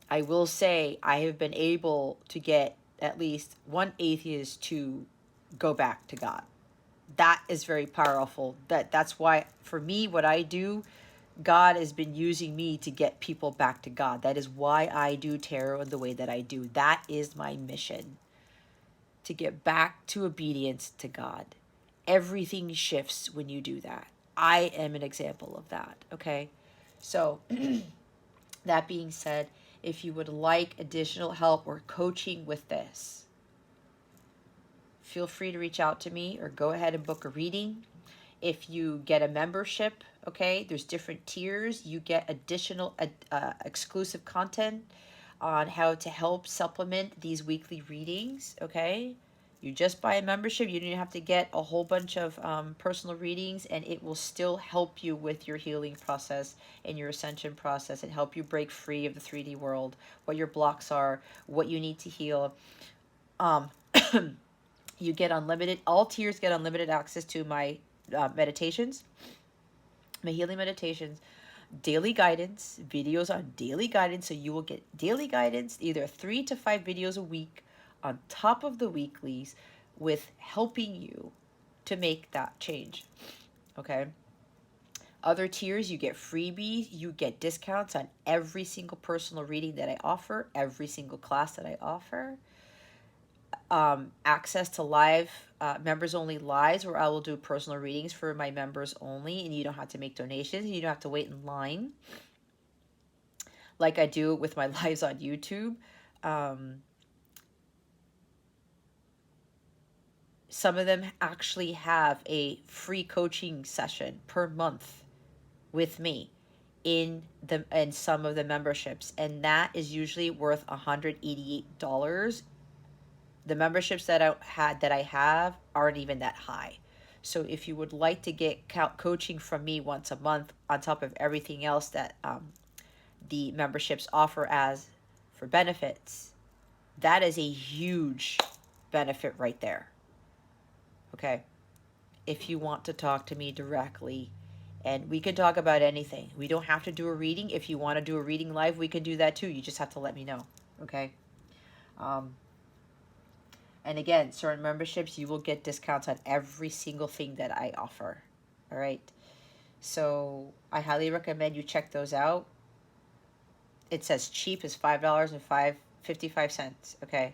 I will say I have been able to get at least one atheist to go back to God. That is very powerful. That's why, for me, what I do, God has been using me to get people back to God. That is why I do tarot in the way that I do. That is my mission, to get back to obedience to God. Everything shifts when you do that. I am an example of that, okay? So, that being said, if you would like additional help or coaching with this, feel free to reach out to me or go ahead and book a reading. If you get a membership, okay, there's different tiers. You get additional exclusive content on how to help supplement these weekly readings, okay? You just buy a membership. You don't have to get a whole bunch of personal readings, and it will still help you with your healing process and your ascension process and help you break free of the 3D world, what your blocks are, what you need to heal. You get unlimited, all tiers get unlimited access to my meditations, my healing meditations, daily guidance, videos on daily guidance. So you will get daily guidance, either 3 to 5 videos a week on top of the weeklies, with helping you to make that change. Okay. Other tiers, you get freebies, you get discounts on every single personal reading that I offer, every single class that I offer. Access to live members only lives, where I will do personal readings for my members only, and you don't have to make donations, and you don't have to wait in line like I do with my lives on YouTube. Some of them actually have a free coaching session per month with me in some of the memberships, and that is usually worth $188. The memberships that I have aren't even that high. So if you would like to get coaching from me once a month on top of everything else that the memberships offer as for benefits, that is a huge benefit right there. Okay. If you want to talk to me directly, and we can talk about anything. We don't have to do a reading. If you want to do a reading live, we can do that too. You just have to let me know. Okay. And again, certain memberships, you will get discounts on every single thing that I offer. All right. So I highly recommend you check those out. It says cheap is $5.55. Okay.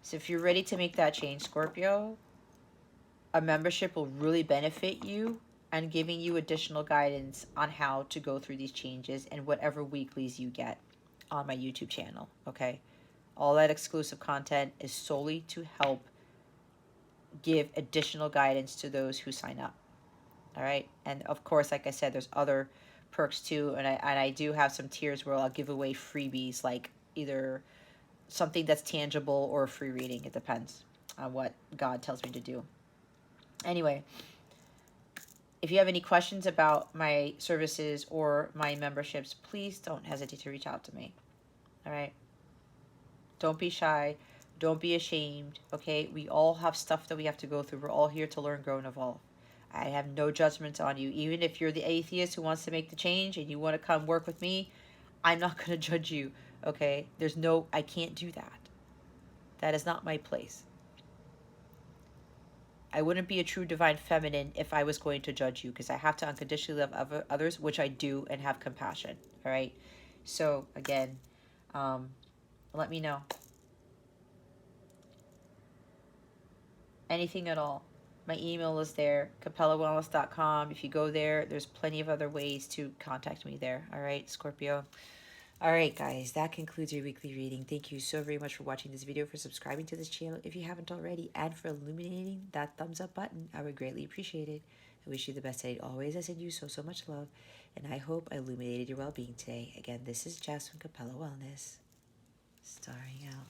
So if you're ready to make that change, Scorpio, a membership will really benefit you and giving you additional guidance on how to go through these changes and whatever weeklies you get on my YouTube channel. Okay. All that exclusive content is solely to help give additional guidance to those who sign up. All right. And of course, like I said, there's other perks too. And I do have some tiers where I'll give away freebies, like either something that's tangible or a free reading. It depends on what God tells me to do. Anyway, if you have any questions about my services or my memberships, please don't hesitate to reach out to me. All right. Don't be shy. Don't be ashamed. Okay. We all have stuff that we have to go through. We're all here to learn, grow, and evolve. I have no judgment on you. Even if you're the atheist who wants to make the change and you want to come work with me, I'm not going to judge you. Okay. I can't do that. That is not my place. I wouldn't be a true divine feminine if I was going to judge you, because I have to unconditionally love others, which I do, and have compassion. All right. So again, let me know. Anything at all. My email is there, capellawellness.com. If you go there, there's plenty of other ways to contact me there. All right, Scorpio. All right, guys, that concludes your weekly reading. Thank you so very much for watching this video, for subscribing to this channel if you haven't already, and for illuminating that thumbs up button. I would greatly appreciate it. I wish you the best day always. I send you so much love, and I hope I illuminated your well-being today. Again, this is Jess from Capella Wellness, starring out.